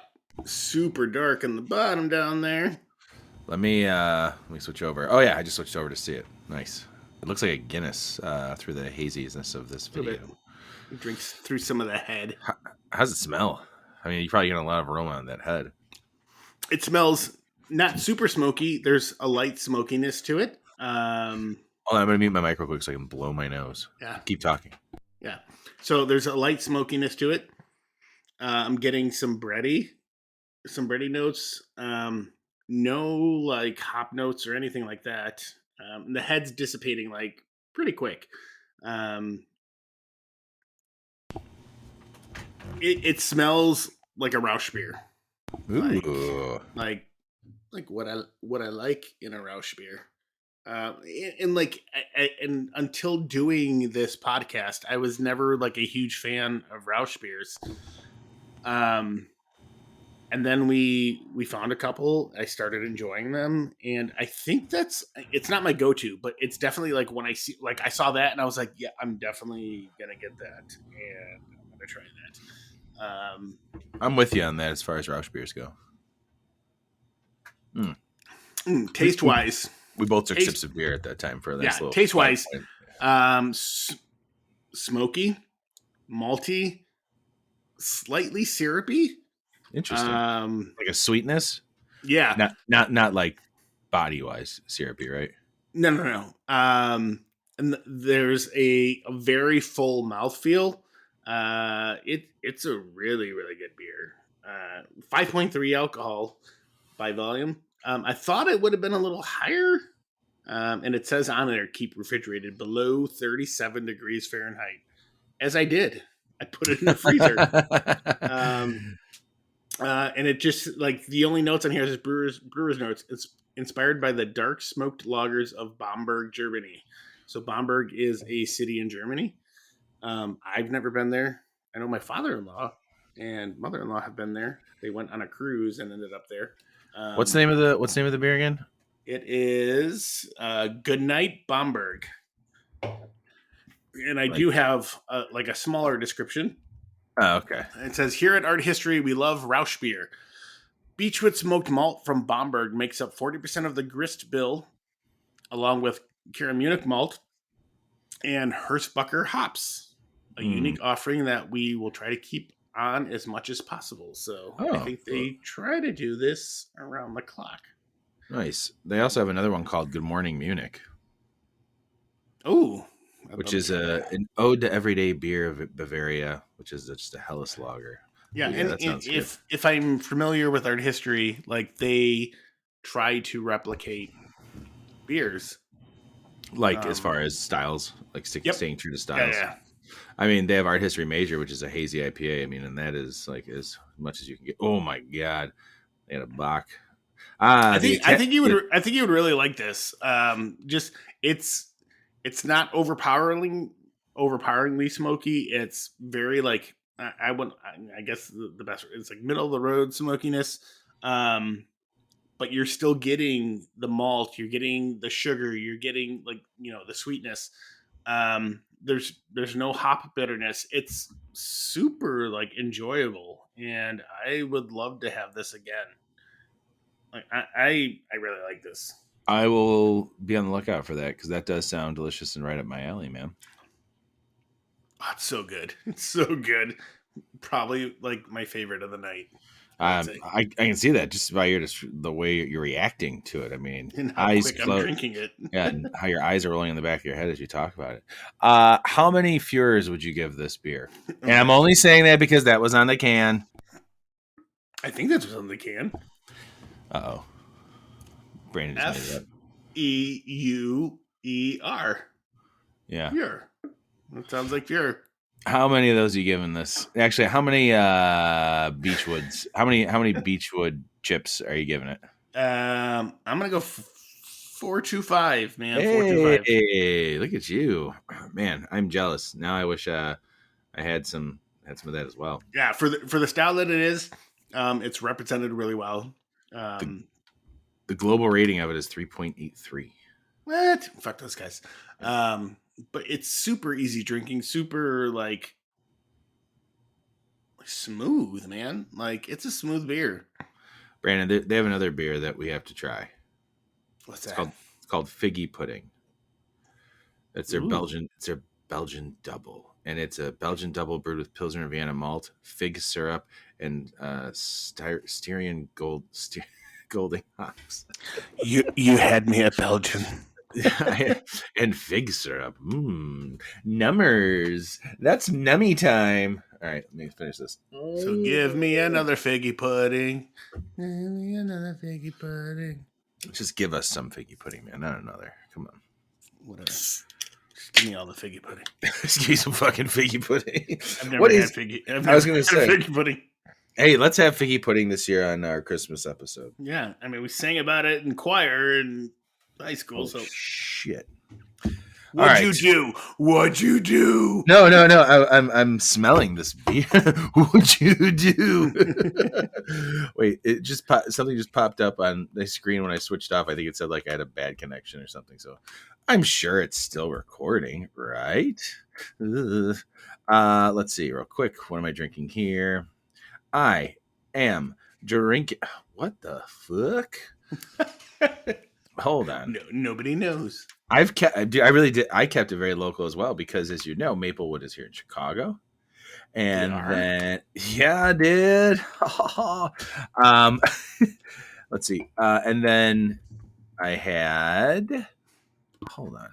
super dark on the bottom down there. Let me switch over. Oh yeah, I just switched over to see it. Nice. It looks like a Guinness through the haziness of this video. It drinks through some of the head. How's it smell? I mean, you probably get a lot of aroma on that head. It smells not super smoky. There's a light smokiness to it. I'm going to mute my mic real quick so I can blow my nose. Yeah. Keep talking. Yeah. So there's a light smokiness to it. I'm getting some bready notes. No like hop notes or anything like that. The head's dissipating like pretty quick. It smells like a Rausch beer. Ooh. Like what I like in a Rausch beer. And until doing this podcast, I was never like a huge fan of Rausch beers. and then we found a couple. I started enjoying them, and I think it's not my go-to, but it's definitely like when I saw that and I was like, yeah, I'm definitely gonna get that, and I'm gonna try that. I'm with you on that as far as Rausch beers go. Taste wise, we both took sips of beer at that time for a nice little taste wise, smoky, malty, slightly syrupy. Interesting. Like a sweetness. Yeah. Not like body wise syrupy, right? No. And there's a very full mouthfeel. It's a really, really good beer. 5.3 alcohol by volume. I thought it would have been a little higher. And it says on there, keep refrigerated below 37 degrees Fahrenheit. As I did. I put it in the freezer. And it just, like, the only notes on here is brewer's notes. It's inspired by the dark smoked lagers of Bamberg, Germany. So Bamberg is a city in Germany. I've never been there. I know my father-in-law and mother-in-law have been there. They went on a cruise and ended up there. What's the name of the beer again? It is Good Night Bamberg. And I do have like a smaller description. Oh, okay. It says, here at Art History, we love Rausch beer. Beechwood smoked malt from Bamberg makes up 40% of the grist bill, along with Karamunic malt and Hirschbacher hops, a unique offering that we will try to keep on as much as possible. So I think they try to do this around the clock. Nice. They also have another one called Good Morning Munich. Oh, which is an ode to everyday beer of Bavaria, which is just a Helles lager. Yeah, and if I'm familiar with art history, like they try to replicate beers, like as far as styles, like staying true to styles. Yeah. I mean, they have Art History Major, which is a hazy IPA. I mean, and that is like as much as you can get. Oh my god, they had a Bach. I think you would really like this. Just it's not overpoweringly smoky. It's very like I guess the best. It's like middle of the road smokiness, but you're still getting the malt. You're getting the sugar. You're getting like the sweetness. There's no hop bitterness. It's super like enjoyable, and I would love to have this again. Like I really like this. I will be on the lookout for that because that does sound delicious and right up my alley, man. Oh, it's so good. It's so good. Probably like my favorite of the night. I can see that just by the way you're reacting to it. I mean, and how quick I'm drinking it. Yeah, and how your eyes are rolling in the back of your head as you talk about it. How many Fuhrers would you give this beer? And I'm only saying that because that was on the can. I think that was on the can. Uh-oh. Brandon just made it up. Feuer. Yeah. Fuhr. That sounds like Fuhr. How many of those are you giving this? Actually, how many Beechwoods? How many Beechwood chips are you giving it? I'm gonna go 4.25, man. Hey, 4.25. Look at you, man. I'm jealous. Now I wish I had some of that as well. Yeah, for the style that it is, it's represented really well. The global rating of it is 3.83. What? Fuck those guys. But it's super easy drinking, super like smooth, man. Like it's a smooth beer. Brandon, they have another beer that we have to try. What's that? It's called Figgy Pudding. It's their Belgian double, and it's a Belgian double brewed with Pilsner and Vienna malt, fig syrup, and Styrian Golding hops. You had me at Belgian. And fig syrup. Numbers. That's nummy time. All right, let me finish this. So give me another figgy pudding. Give me another figgy pudding. Just give us some figgy pudding, man. Not another. Come on. Whatever. Just give me all the figgy pudding. Just give me some fucking figgy pudding. I've never had figgy. I was going to say figgy pudding. Hey, let's have figgy pudding this year on our Christmas episode. Yeah, I mean, we sang about it in choir in high school. Oh, shit. What'd right. you do? What'd you do? No. I'm smelling this beer. What'd you do? Wait, something just popped up on the screen when I switched off. I think it said like I had a bad connection or something. So I'm sure it's still recording, right? Ugh. Let's see real quick. What am I drinking here? I am drinking. What the fuck? Hold on. No, nobody knows. I've kept. I really did. I kept it very local as well because, as you know, Maplewood is here in Chicago, They and are. then yeah, dude. Let's see. And then I had. Hold on.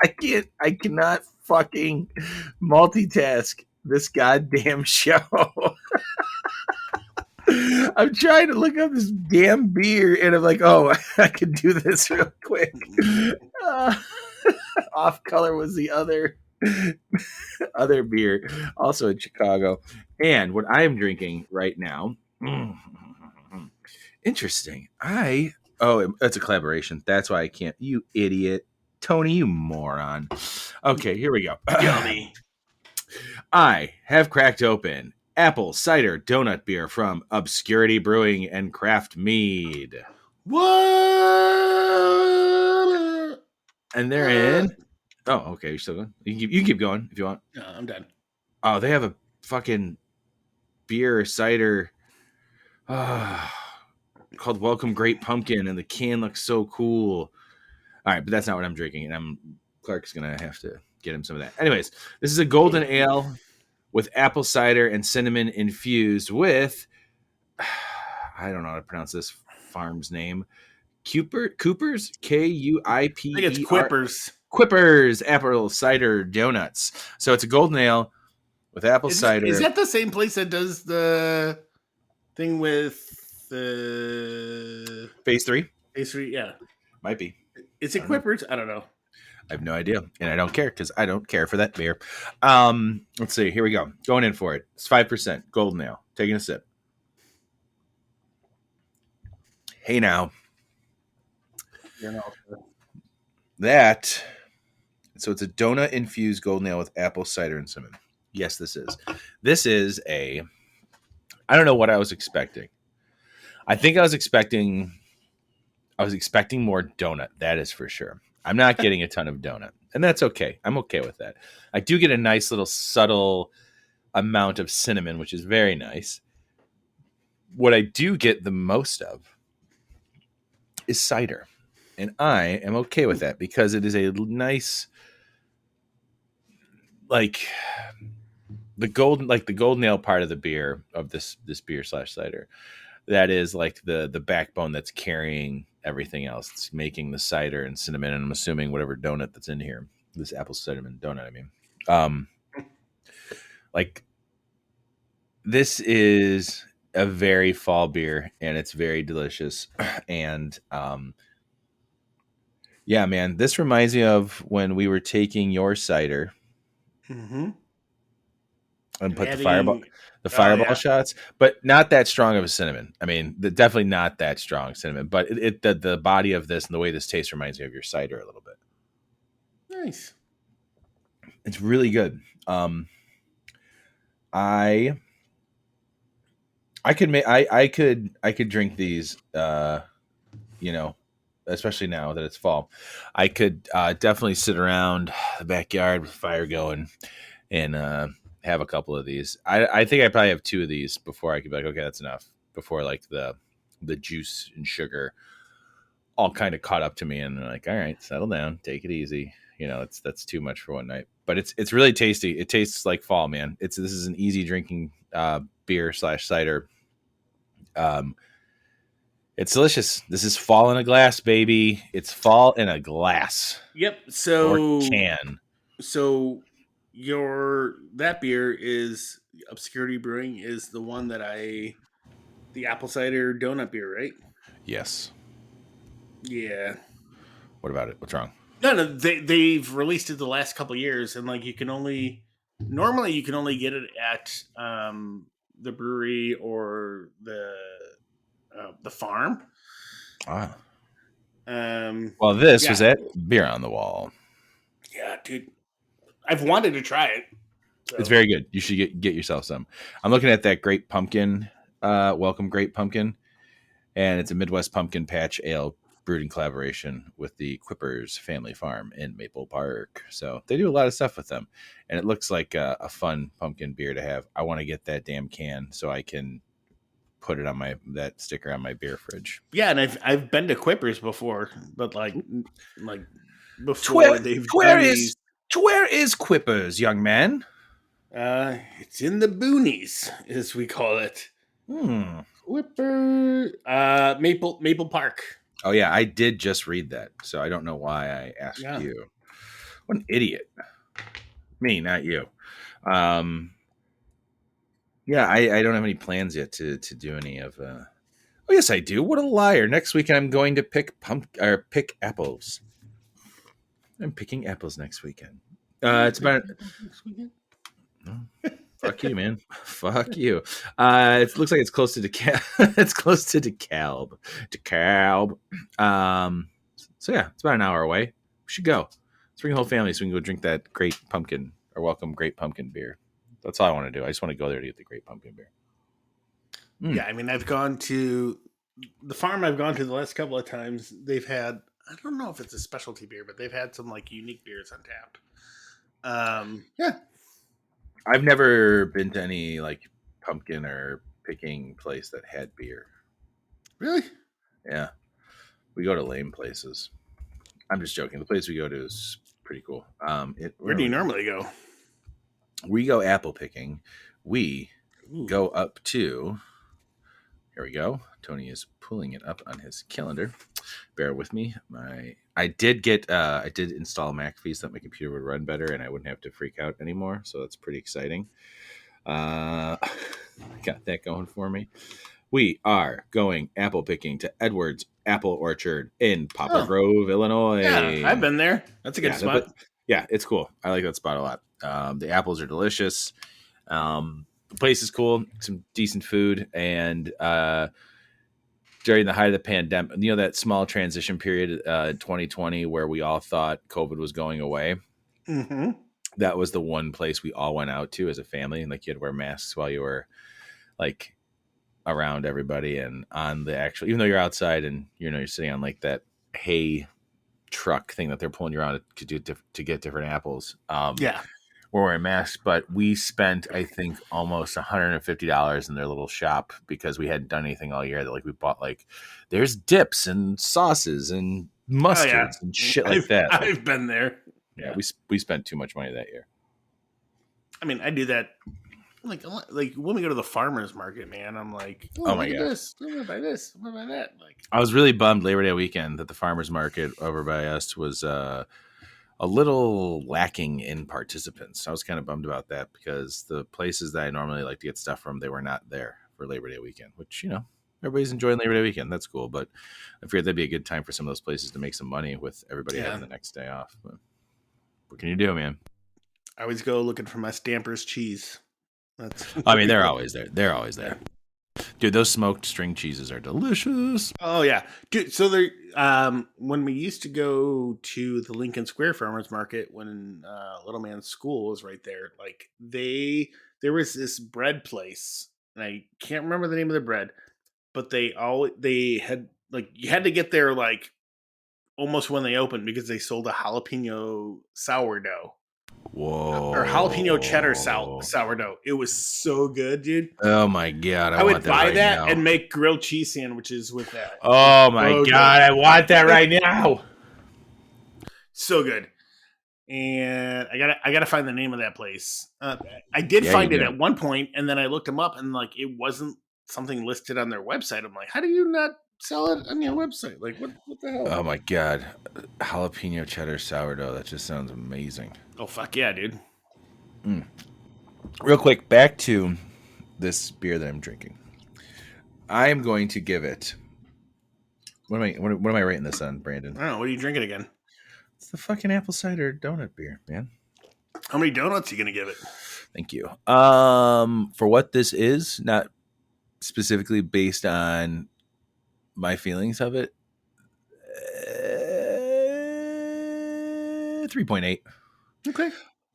I cannot fucking multitask this goddamn show. I'm trying to look up this damn beer, and I'm like, oh, I can do this real quick. Off color was the other beer, also in Chicago. And what I am drinking right now, interesting. It's a collaboration. That's why I can't. You idiot, Tony, you moron. Okay, here we go. Yummy. I have cracked open apple cider donut beer from Obscurity Brewing and Craft Mead. What? And they're in. Oh, okay. You're still going. You can keep going if you want. No, I'm done. Oh, they have a fucking beer cider called Welcome Great Pumpkin, and the can looks so cool. All right, but that's not what I'm drinking, and Clark's gonna have to get him some of that. Anyways, this is a golden ale with apple cider and cinnamon infused with I don't know how to pronounce this farm's name. Cooper's Kuiper. I think it's Quippers. Quippers apple cider donuts. So it's a golden ale with apple cider. Is that the same place that does the thing with the Phase 3? Phase 3? Yeah. Might be. Is it Quippers? I don't know. I have no idea, and I don't care because I don't care for that beer. Let's see. Here we go. Going in for it. It's 5% golden ale. Taking a sip. Hey now. That. So it's a donut infused golden ale with apple cider and cinnamon. Yes, this is. This is a. I don't know what I was expecting. I think I was expecting more donut. That is for sure. I'm not getting a ton of donut, and that's okay. I'm okay with that. I do get a nice little subtle amount of cinnamon, which is very nice. What I do get the most of is cider, and I am okay with that because it is a nice, like the golden ale part of the beer of this beer / cider. That is like the backbone that's carrying everything else. It's making the cider and cinnamon, and I'm assuming whatever donut that's in here, this apple cinnamon donut. I mean, like this is a very fall beer, and it's very delicious. And yeah, man, this reminds me of when we were taking your cider and put the fireball shots, but not that strong of a cinnamon. I mean, definitely not that strong cinnamon, but the body of this and the way this tastes reminds me of your cider a little bit. Nice. It's really good. I could drink these, especially now that it's fall. I could definitely sit around the backyard with fire going and have a couple of these. I think I probably have 2 of these before I could be like, okay, that's enough. Before like the juice and sugar all kind of caught up to me, and they're like, all right, settle down, take it easy. That's too much for one night. But it's really tasty. It tastes like fall, man. This is an easy drinking beer / cider. It's delicious. This is fall in a glass, baby. It's fall in a glass. Yep. So or can. So that beer is Obscurity Brewing is the one that the apple cider donut beer, right? Yes. Yeah. What about it? What's wrong? No, they've released it the last couple of years, and like you can only get it at the brewery or the farm. Well, this yeah. was at Beer on the Wall. Yeah, dude. I've wanted to try it. So. It's very good. You should get yourself some. I'm looking at that Great Pumpkin, Welcome Great Pumpkin, and it's a Midwest Pumpkin Patch Ale brewed in collaboration with the Quippers Family Farm in Maple Park. So they do a lot of stuff with them, and it looks like a fun pumpkin beer to have. I want to get that damn can so I can put it on that sticker on my beer fridge. Yeah, and I've been to Quippers before, but like before they've done these. Where is Quippers, young man? It's in the boonies, as we call it. Quipper, Maple Park. Oh yeah, I did just read that, so I don't know why I asked you. What an idiot! Me, not you. Yeah, I don't have any plans yet to do any of. Oh yes, I do. What a liar! Next weekend I'm going to pick apples. I'm picking apples next weekend. It's about. Fuck you, man. Fuck you. It looks like it's close to DeKalb. It's close to DeKalb. So yeah, it's about an hour away. We should go. Let's bring the whole family so we can go drink that great pumpkin or welcome great pumpkin beer. That's all I want to do. I just want to go there to get the great pumpkin beer. Yeah, I mean, I've gone to the farm I've gone to the last couple of times. They've had, I don't know if it's a specialty beer, but they've had some like unique beers on tap. Yeah. I've never been to any like pumpkin or picking place that had beer. Really? Yeah. We go to lame places. I'm just joking. The place we go to is pretty cool. Where do you normally go? We go apple picking. We go up to. Here we go. Tony is pulling it up on his calendar. Bear with me. I did install McAfee so that my computer would run better and I wouldn't have to freak out anymore. So that's pretty exciting. Got that going for me. We are going apple picking to Edwards Apple Orchard in Poplar Grove, Illinois. Yeah, I've been there. That's a good spot. It's cool. I like that spot a lot. The apples are delicious. The place is cool. Some decent food. And during the height of the pandemic, that small transition period in 2020 where we all thought COVID was going away. Mm-hmm. That was the one place we all went out to as a family. And like you had to wear masks while you were like around everybody and on the actual, even though you're outside and you're sitting on like that hay truck thing that they're pulling you around to get different apples. We're wearing masks, but we spent, I think, almost $150 in their little shop because we hadn't done anything all year. That like we bought there's dips and sauces and mustards and shit like that. I've been there. Yeah, we spent too much money that year. I mean, I do that. Like when we go to the farmer's market, man, I'm like, oh my god, I'm gonna buy this, I'm gonna buy that. Like, I was really bummed Labor Day weekend that the farmer's market over by us was a little lacking in participants. I was kind of bummed about that because the places that I normally like to get stuff from, they were not there for Labor Day weekend. Which everybody's enjoying Labor Day weekend. That's cool, but I figured that'd be a good time for some of those places to make some money with everybody having the next day off. But what can you do, man? I always go looking for my Stampers cheese. I mean, they're always there. They're always there. Dude, those smoked string cheeses are delicious. Oh, yeah. Dude, so when we used to go to the Lincoln Square Farmers Market when Little Man's school was right there, like there was this bread place, and I can't remember the name of the bread, but they had, like, you had to get there, like, almost when they opened because they sold a jalapeno sourdough. Whoa. Or jalapeno cheddar sourdough. It was so good, dude. Oh my god. I would buy that and make grilled cheese sandwiches with that. Oh my god, I want that right now. So good. And I gotta find the name of that place. I did find it at one point, and then I looked them up and like it wasn't something listed on their website. I'm like, how do you not sell it on your website? Like what the hell? Oh my god. Jalapeno cheddar sourdough. That just sounds amazing. Oh fuck yeah, dude. Real quick, back to this beer that I'm drinking. I am going to give it. What am I rating this on, Brandon? I don't know. What are you drinking again? It's the fucking apple cider donut beer, man. How many donuts are you gonna give it? Thank you. For what this is, not specifically based on my feelings of it, 3.8. Okay.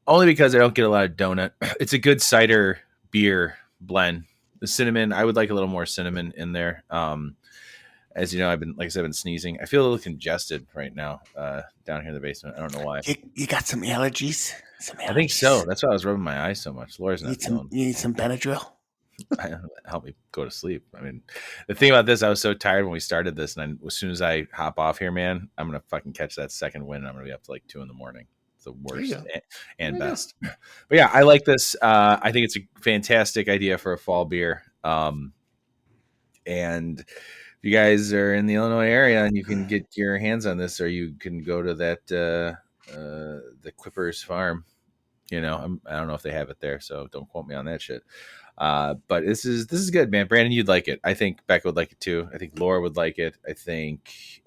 Only because I don't get a lot of donut. It's a good cider beer blend. The cinnamon, I would like a little more cinnamon in there. As you know, I've been sneezing. I feel a little congested right now down here in the basement. I don't know why. You got some allergies? I think so. That's why I was rubbing my eyes so much. Laura's not feeling. You need some Benadryl? Help me go to sleep. I mean, the thing about this, I was so tired when we started this, and as soon as I hop off here, man, I'm gonna fucking catch that second wind. And I'm gonna be up to like 2 a.m. It's the worst and best. But yeah, I like this. I think it's a fantastic idea for a fall beer. And if you guys are in the Illinois area and you can get your hands on this, or you can go to that the Quippers farm. I don't know if they have it there, so don't quote me on that shit. But this is good, man. Brandon, you'd like it. I think Becca would like it too. I think Laura would like it. I think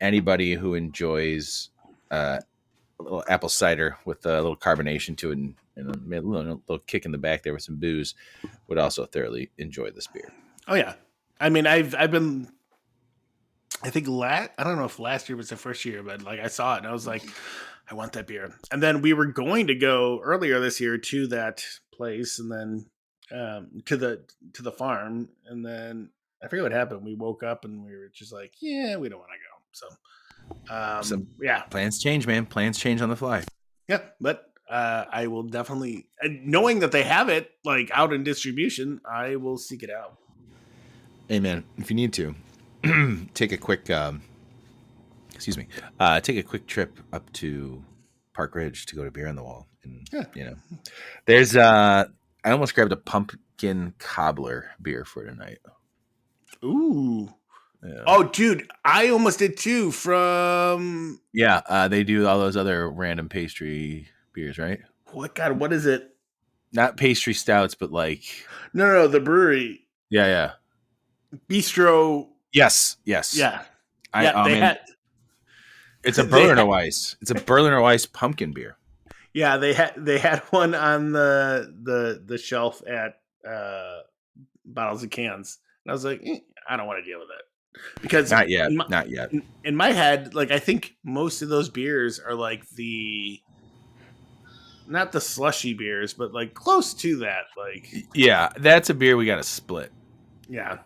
anybody who enjoys a little apple cider with a little carbonation to it and a little kick in the back there with some booze would also thoroughly enjoy this beer. Oh yeah, I mean, I've been. I think I don't know if last year was the first year, but like I saw it and I was like, I want that beer. And then we were going to go earlier this year to that place, and then to the farm, and then I forget what happened. We woke up and we were just like, yeah, we don't want to go. So yeah, plans change, man. Plans change on the fly. Yeah, but I will definitely, knowing that they have it like out in distribution, I will seek it out. Hey man, if you need to take a quick take a quick trip up to Park Ridge to go to Beer on the Wall, and there's I almost grabbed a pumpkin cobbler beer for tonight. Ooh. Yeah. Oh, dude, I almost did too. They do all those other random pastry beers, right? What is it? Not pastry stouts, but like no, the brewery. Yeah. Bistro. Yes. Yeah. It's a Berliner Weiss. It's a Berliner Weiss pumpkin beer. Yeah, they had one on the shelf at Bottles and Cans, and I was like, I don't want to deal with it. Because not yet. In my head, like I think most of those beers are like not the slushy beers, but like close to that. Like, yeah, that's a beer we got to split. Yeah,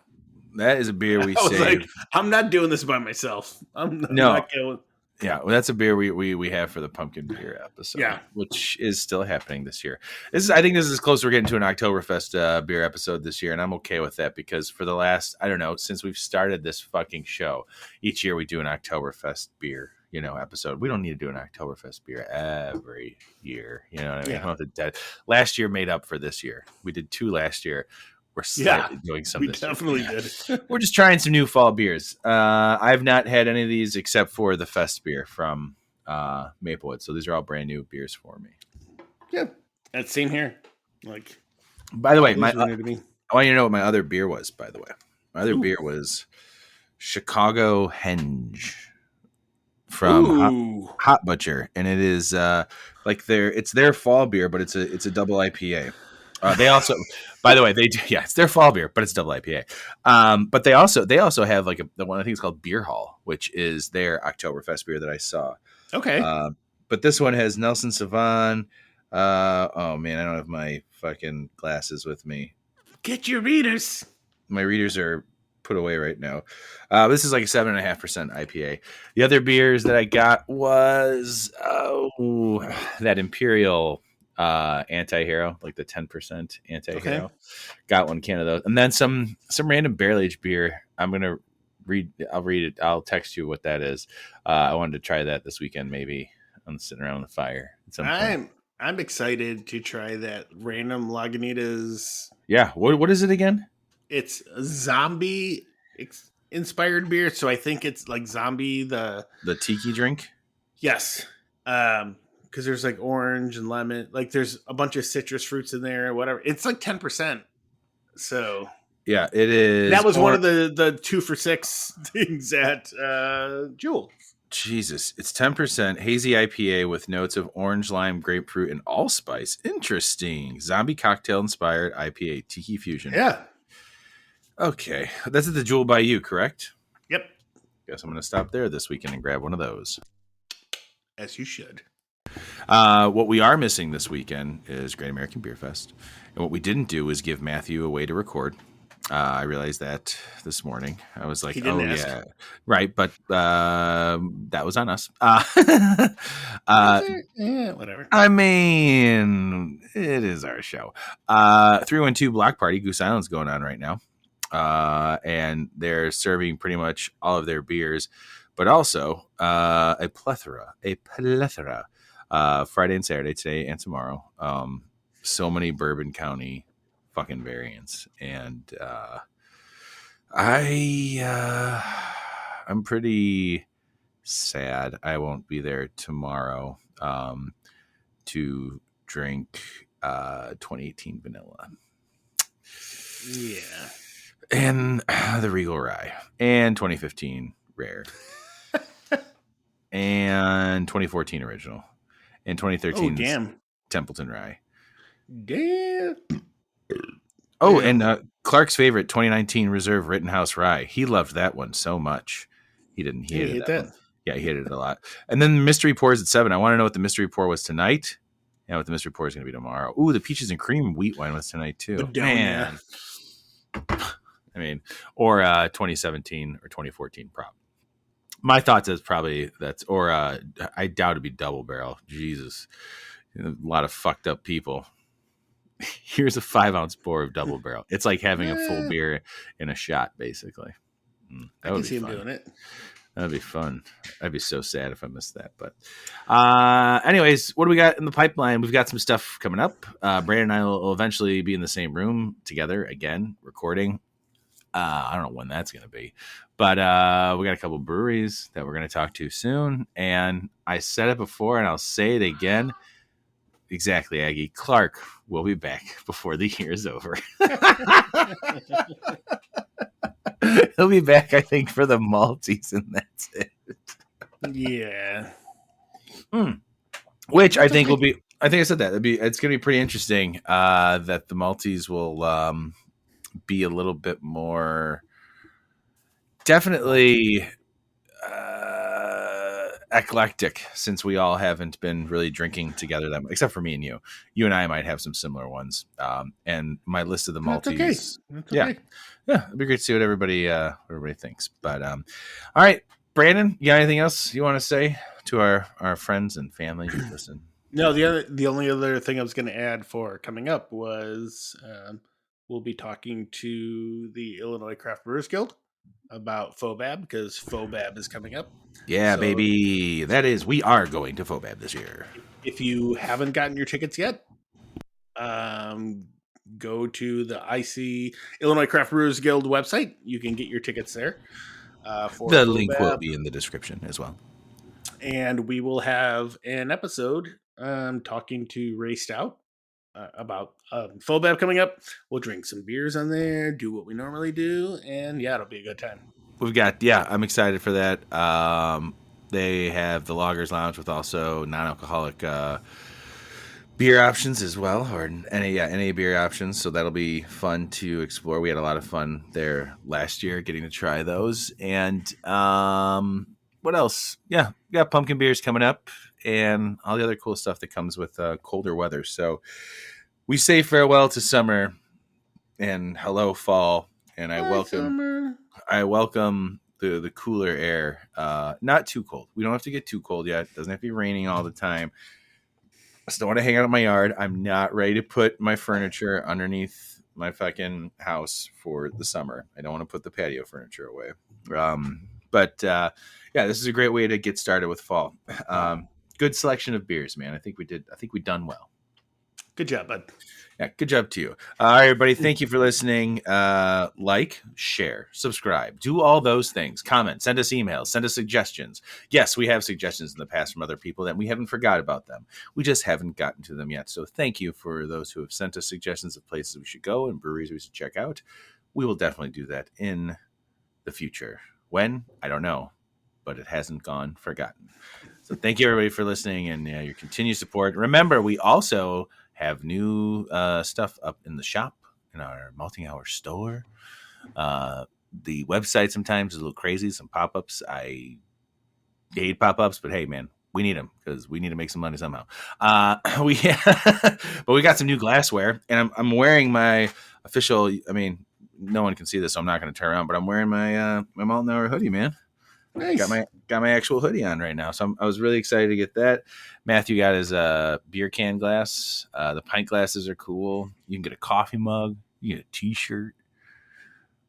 that is a beer we save. Like, I'm not doing this by myself. I'm not going. Yeah, well, that's a beer we have for the pumpkin beer episode. Yeah, which is still happening this year. I think this is as close we're getting to an Oktoberfest beer episode this year, and I'm okay with that because for the last, I don't know, since we've started this fucking show, each year we do an Oktoberfest beer, episode. We don't need to do an Oktoberfest beer every year. You know what I mean? Yeah. I don't have to last year made up for this year. We did 2 last year. We're slightly doing some this year. We definitely did. We're just trying some new fall beers. I've not had any of these except for the Festbier from Maplewood. So these are all brand new beers for me. Yeah, that's same here. Like, by the way, I want you to know what my other beer was. By the way, my other beer was Chicago Henge from Hot Butcher, and it is it's their fall beer, but it's a double IPA. They also, by the way, they do. Yeah, it's their fall beer, but it's double IPA. But they also have like the one I think it's called Beer Hall, which is their Oktoberfest beer that I saw. Okay. But this one has Nelson Sauvin. Oh man, I don't have my fucking glasses with me. Get your readers. My readers are put away right now. This is like a 7.5% IPA. The other beers that I got was that Imperial anti-hero, like the 10% anti-hero. Okay. Got one can of those, and then some random barrel aged beer. I'll read it. I'll text you what that is. I wanted to try that this weekend. Maybe I'm sitting around the fire at some point. I'm excited to try that random Lagunitas. Yeah, what is it again? It's a zombie inspired beer, so I think it's like zombie the tiki drink. Yes. Because there's like orange and lemon, like there's a bunch of citrus fruits in there, whatever. It's like 10%. So yeah, it is. That was one of the 2 for $6 things at Jewel. Jesus, it's 10% hazy IPA with notes of orange, lime, grapefruit, and allspice. Interesting. Zombie cocktail inspired IPA, tiki fusion. Yeah. Okay, that's at the Jewel by You, correct? Yep. Guess I'm gonna stop there this weekend and grab one of those. As you should. What we are missing this weekend is Great American Beer Fest. And what we didn't do is give Matthew a way to record. I realized that this morning. I was like, He didn't oh, ask. yeah. Right. But that was on us. Whatever. I mean, it is our show. 312 Block Party, Goose Island's going on right now. And they're serving pretty much all of their beers, but also a plethora Friday and Saturday, today and tomorrow. So many Bourbon County fucking variants, and I'm pretty sad I won't be there tomorrow to drink 2018 vanilla. Yeah. And the Regal Rye, and 2015 Rare, and 2014 Original, and 2013 Templeton Rye. Damn. Oh, and Clark's favorite 2019 Reserve Rittenhouse Rye. He loved that one so much. He hated that one. Yeah, he hated it a lot. And then mystery pours at 7. I want to know what the mystery pour was tonight. And what the mystery pour is going to be tomorrow. Ooh, the peaches and cream wheat wine was tonight too. Man. I mean, or 2017 or 2014 prop. My thoughts is probably I doubt it'd be double barrel. Jesus, a lot of fucked up people. Here's a 5-ounce pour of double barrel. It's like having a full beer in a shot, basically. I can see him doing it. That'd be fun. I'd be so sad if I missed that. But anyways, what do we got in the pipeline? We've got some stuff coming up. Brandon and I will eventually be in the same room together again, recording. I don't know when that's going to be, but we got a couple breweries that we're going to talk to soon. And I said it before and I'll say it again. Exactly, Aggie. Clark will be back before the year is over. He'll be back, I think, for the Maltese, and that's it. Yeah. Which I think will be. I think I said that. It's going to be pretty interesting. That the Maltese will be a little bit more, definitely eclectic, since we all haven't been really drinking together that much, except for me and you. You and I might have some similar ones. And my list of the Maltese. That's okay. Yeah, it'd be great to see what everybody thinks. But all right, Brandon, you got anything else you want to say to our friends and family who listen? No, the only other thing I was going to add for coming up was we'll be talking to the Illinois Craft Brewers Guild about FOBAB, because FOBAB is coming up. Yeah, so, baby. That is, we are going to FOBAB this year. If you haven't gotten your tickets yet, go to the IC Illinois Craft Brewers Guild website. You can get your tickets there. For the FOBAB. Link will be in the description as well. And we will have an episode talking to Ray Stout about FOBAB coming up. We'll drink some beers on there, do what we normally do, and yeah, it'll be a good time. I'm excited for that. They have the Loggers Lounge with also non-alcoholic beer options as well, or any beer options. So that'll be fun to explore. We had a lot of fun there last year getting to try those. And what else? Yeah, we got pumpkin beers coming up and all the other cool stuff that comes with colder weather. So we say farewell to summer and hello fall. And I welcome the cooler air. Not too cold. We don't have to get too cold yet. It doesn't have to be raining all the time. I still want to hang out in my yard. I'm not ready to put my furniture underneath my fucking house for the summer. I don't want to put the patio furniture away. But this is a great way to get started with fall. Good selection of beers, man. I think we done well. Good job, bud. Yeah, good job to you. All right, everybody. Thank you for listening. Like, share, subscribe, do all those things. Comment, send us emails, send us suggestions. Yes, we have suggestions in the past from other people that we haven't forgot about them. We just haven't gotten to them yet. So thank you for those who have sent us suggestions of places we should go and breweries we should check out. We will definitely do that in the future. When? I don't know, but it hasn't gone forgotten. So thank you, everybody, for listening and your continued support. Remember, we also have new stuff up in the shop, in our multi-hour store. The website sometimes is a little crazy, some pop-ups. I hate pop-ups, but hey, man, We need them because we need to make some money somehow. But we got some new glassware, and I'm wearing my official. I mean, no one can see this, so I'm not going to turn around. But I'm wearing my my Malt Hour hoodie, man. Nice. Got my actual hoodie on right now, so I was really excited to get that. Matthew got his beer can glass. The pint glasses are cool. You can get a coffee mug. You get a T-shirt.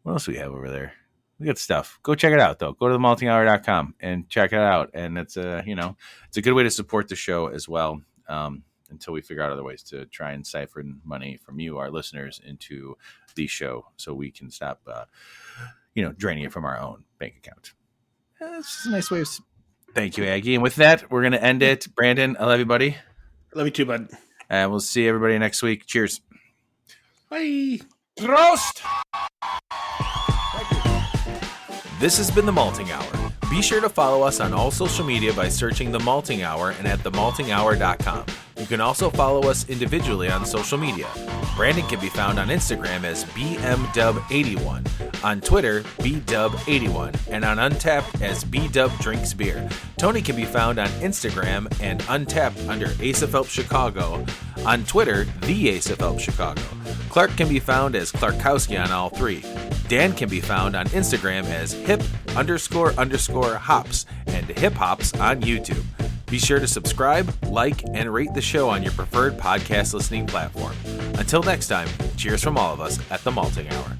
What else do we have over there? We got stuff. Go check it out, though. Go to themaltinghour.com and check it out. And it's it's a good way to support the show as well. Until we figure out other ways to try and siphon money from you, our listeners, into the show, so we can stop, draining it from our own bank account. It's just a nice way of. Thank you, Aggie. And with that, we're going to end it. Brandon, I love you, buddy. Love you too, bud. And we'll see everybody next week. Cheers. Bye. Prost! This has been The Malting Hour. Be sure to follow us on all social media by searching The Malting Hour and at themaltinghour.com. You can also follow us individually on social media. Brandon can be found on Instagram as BMDub81, on Twitter, BDub81, and on Untapped as BDubDrinksBeer. Tony can be found on Instagram and Untapped under Ace of Help Chicago, on Twitter, The Ace of Help Chicago. Clark can be found as Clarkowski on all three. Dan can be found on Instagram as hip__hops and hip hops on YouTube. Be sure to subscribe, like, and rate the show on your preferred podcast listening platform. Until next time, cheers from all of us at The Malting Hour.